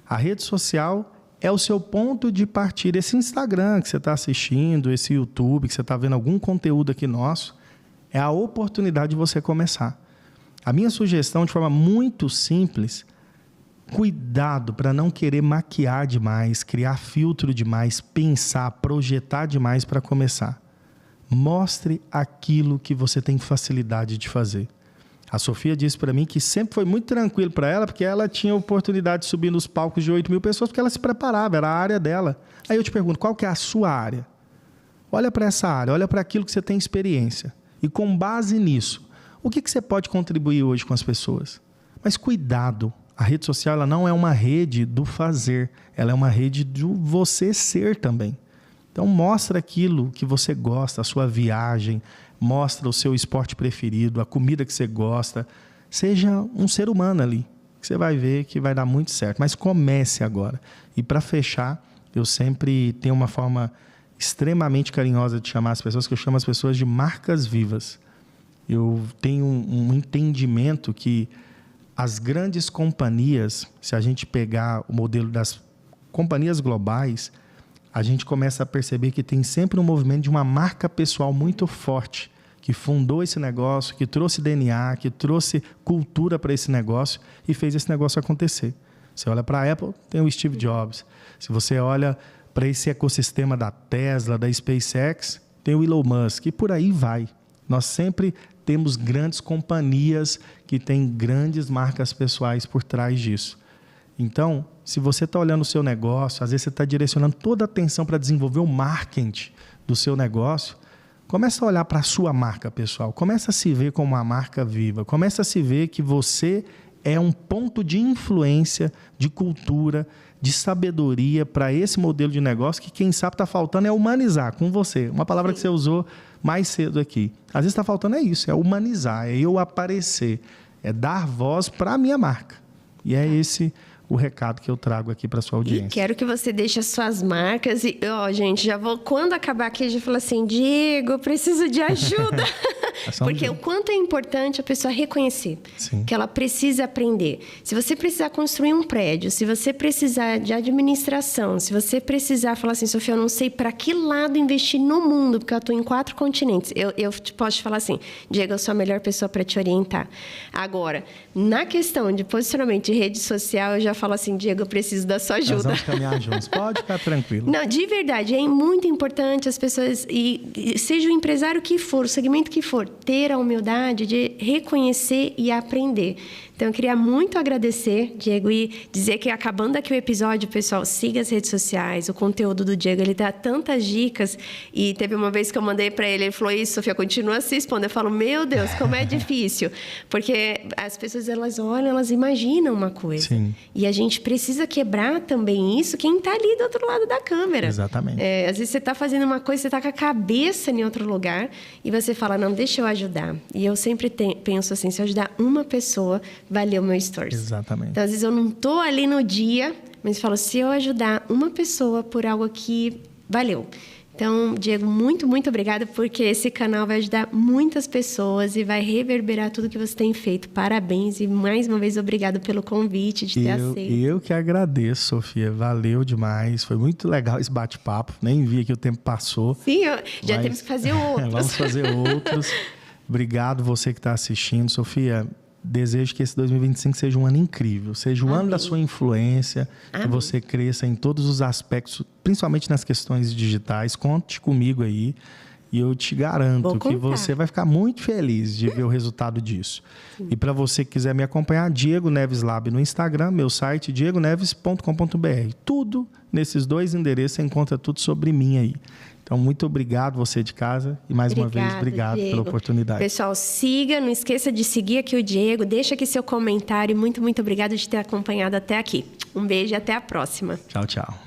A rede social é o seu ponto de partida. Esse Instagram que você está assistindo, esse YouTube que você está vendo algum conteúdo aqui nosso, é a oportunidade de você começar. A minha sugestão, de forma muito simples, cuidado para não querer maquiar demais, criar filtro demais, pensar, projetar demais para começar. Mostre aquilo que você tem facilidade de fazer. A Sofia disse para mim que sempre foi muito tranquilo para ela, porque ela tinha a oportunidade de subir nos palcos de 8 mil pessoas, porque ela se preparava, era a área dela. Aí eu te pergunto, qual que é a sua área? Olha para essa área, olha para aquilo que você tem experiência. E com base nisso, o que você pode contribuir hoje com as pessoas? Mas cuidado, a rede social ela não é uma rede do fazer, ela é uma rede do você ser também. Então, mostra aquilo que você gosta, a sua viagem, mostra o seu esporte preferido, a comida que você gosta. Seja um ser humano ali, que você vai ver que vai dar muito certo. Mas comece agora. E para fechar, eu sempre tenho uma forma extremamente carinhosa de chamar as pessoas, que eu chamo as pessoas de marcas vivas. Eu tenho um entendimento que as grandes companhias, se a gente pegar o modelo das companhias globais, a gente começa a perceber que tem sempre um movimento de uma marca pessoal muito forte, que fundou esse negócio, que trouxe DNA, que trouxe cultura para esse negócio e fez esse negócio acontecer. Você olha para a Apple, tem o Steve Jobs. Se você olha para esse ecossistema da Tesla, da SpaceX, tem o Elon Musk, e por aí vai. Nós sempre temos grandes companhias que têm grandes marcas pessoais por trás disso. Então, se você está olhando o seu negócio, às vezes você está direcionando toda a atenção para desenvolver o marketing do seu negócio, começa a olhar para a sua marca pessoal, começa a se ver como uma marca viva, começa a se ver que você é um ponto de influência, de cultura, de sabedoria para esse modelo de negócio que, quem sabe, está faltando é humanizar com você. Uma palavra que você usou mais cedo aqui. Às vezes está faltando é isso, é humanizar, é eu aparecer, é dar voz para a minha marca. E é esse o recado que eu trago aqui para sua audiência. E quero que você deixe as suas marcas. E, gente, já vou... Quando acabar aqui, já falo assim, Diego, eu preciso de ajuda. Porque o quanto é importante a pessoa reconhecer. Sim. Que ela precisa aprender. Se você precisar construir um prédio, se você precisar de administração, se você precisar falar assim, Sofia, eu não sei para que lado investir no mundo, porque eu estou em 4 continentes. Eu posso te falar assim, Diego, eu sou a melhor pessoa para te orientar. Agora, na questão de posicionamento de rede social, eu já falo assim, Diego, eu preciso da sua ajuda. Nós vamos caminhar juntos, pode ficar tranquilo. Não, de verdade, é muito importante as pessoas, e seja o empresário que for, o segmento que for, ter a humildade de reconhecer e aprender. Então, eu queria muito agradecer, Diego, e dizer que, acabando aqui o episódio, pessoal, siga as redes sociais, o conteúdo do Diego, ele dá tantas dicas, e teve uma vez que eu mandei para ele, ele falou, isso, Sofia, continua se expondo. Eu falo, meu Deus, como é difícil. Porque as pessoas, elas olham, elas imaginam uma coisa. Sim. E a gente precisa quebrar também isso, quem está ali do outro lado da câmera. Exatamente. Às vezes você está fazendo uma coisa, você está com a cabeça em outro lugar, e você fala, não, deixa eu ajudar. E eu sempre penso assim, se eu ajudar uma pessoa, valeu o meu stories. Exatamente. Então, às vezes eu não estou ali no dia, mas falo, se eu ajudar uma pessoa por algo que valeu. Então, Diego, muito, muito obrigada, porque esse canal vai ajudar muitas pessoas e vai reverberar tudo que você tem feito. Parabéns e, mais uma vez, obrigado pelo convite de ter aceito. Eu que agradeço, Sofia. Valeu demais. Foi muito legal esse bate-papo. Nem vi que o tempo passou. Sim, já temos que fazer outros. Vamos fazer outros. Obrigado você que está assistindo. Sofia, desejo que esse 2025 seja um ano incrível, seja o ano da sua influência, que você cresça em todos os aspectos, principalmente nas questões digitais. Conte comigo aí e eu te garanto que você vai ficar muito feliz de ver o resultado disso. Sim. E para você que quiser me acompanhar, Diego Neves Lab no Instagram, meu site, diegoneves.com.br. Tudo nesses 2 endereços, você encontra tudo sobre mim aí. Então, muito obrigado você de casa e mais uma vez, obrigado Diego. pela oportunidade. Pessoal, siga, não esqueça de seguir aqui o Diego, deixa aqui seu comentário. Muito, muito obrigado de ter acompanhado até aqui. Um beijo e até a próxima. Tchau, tchau.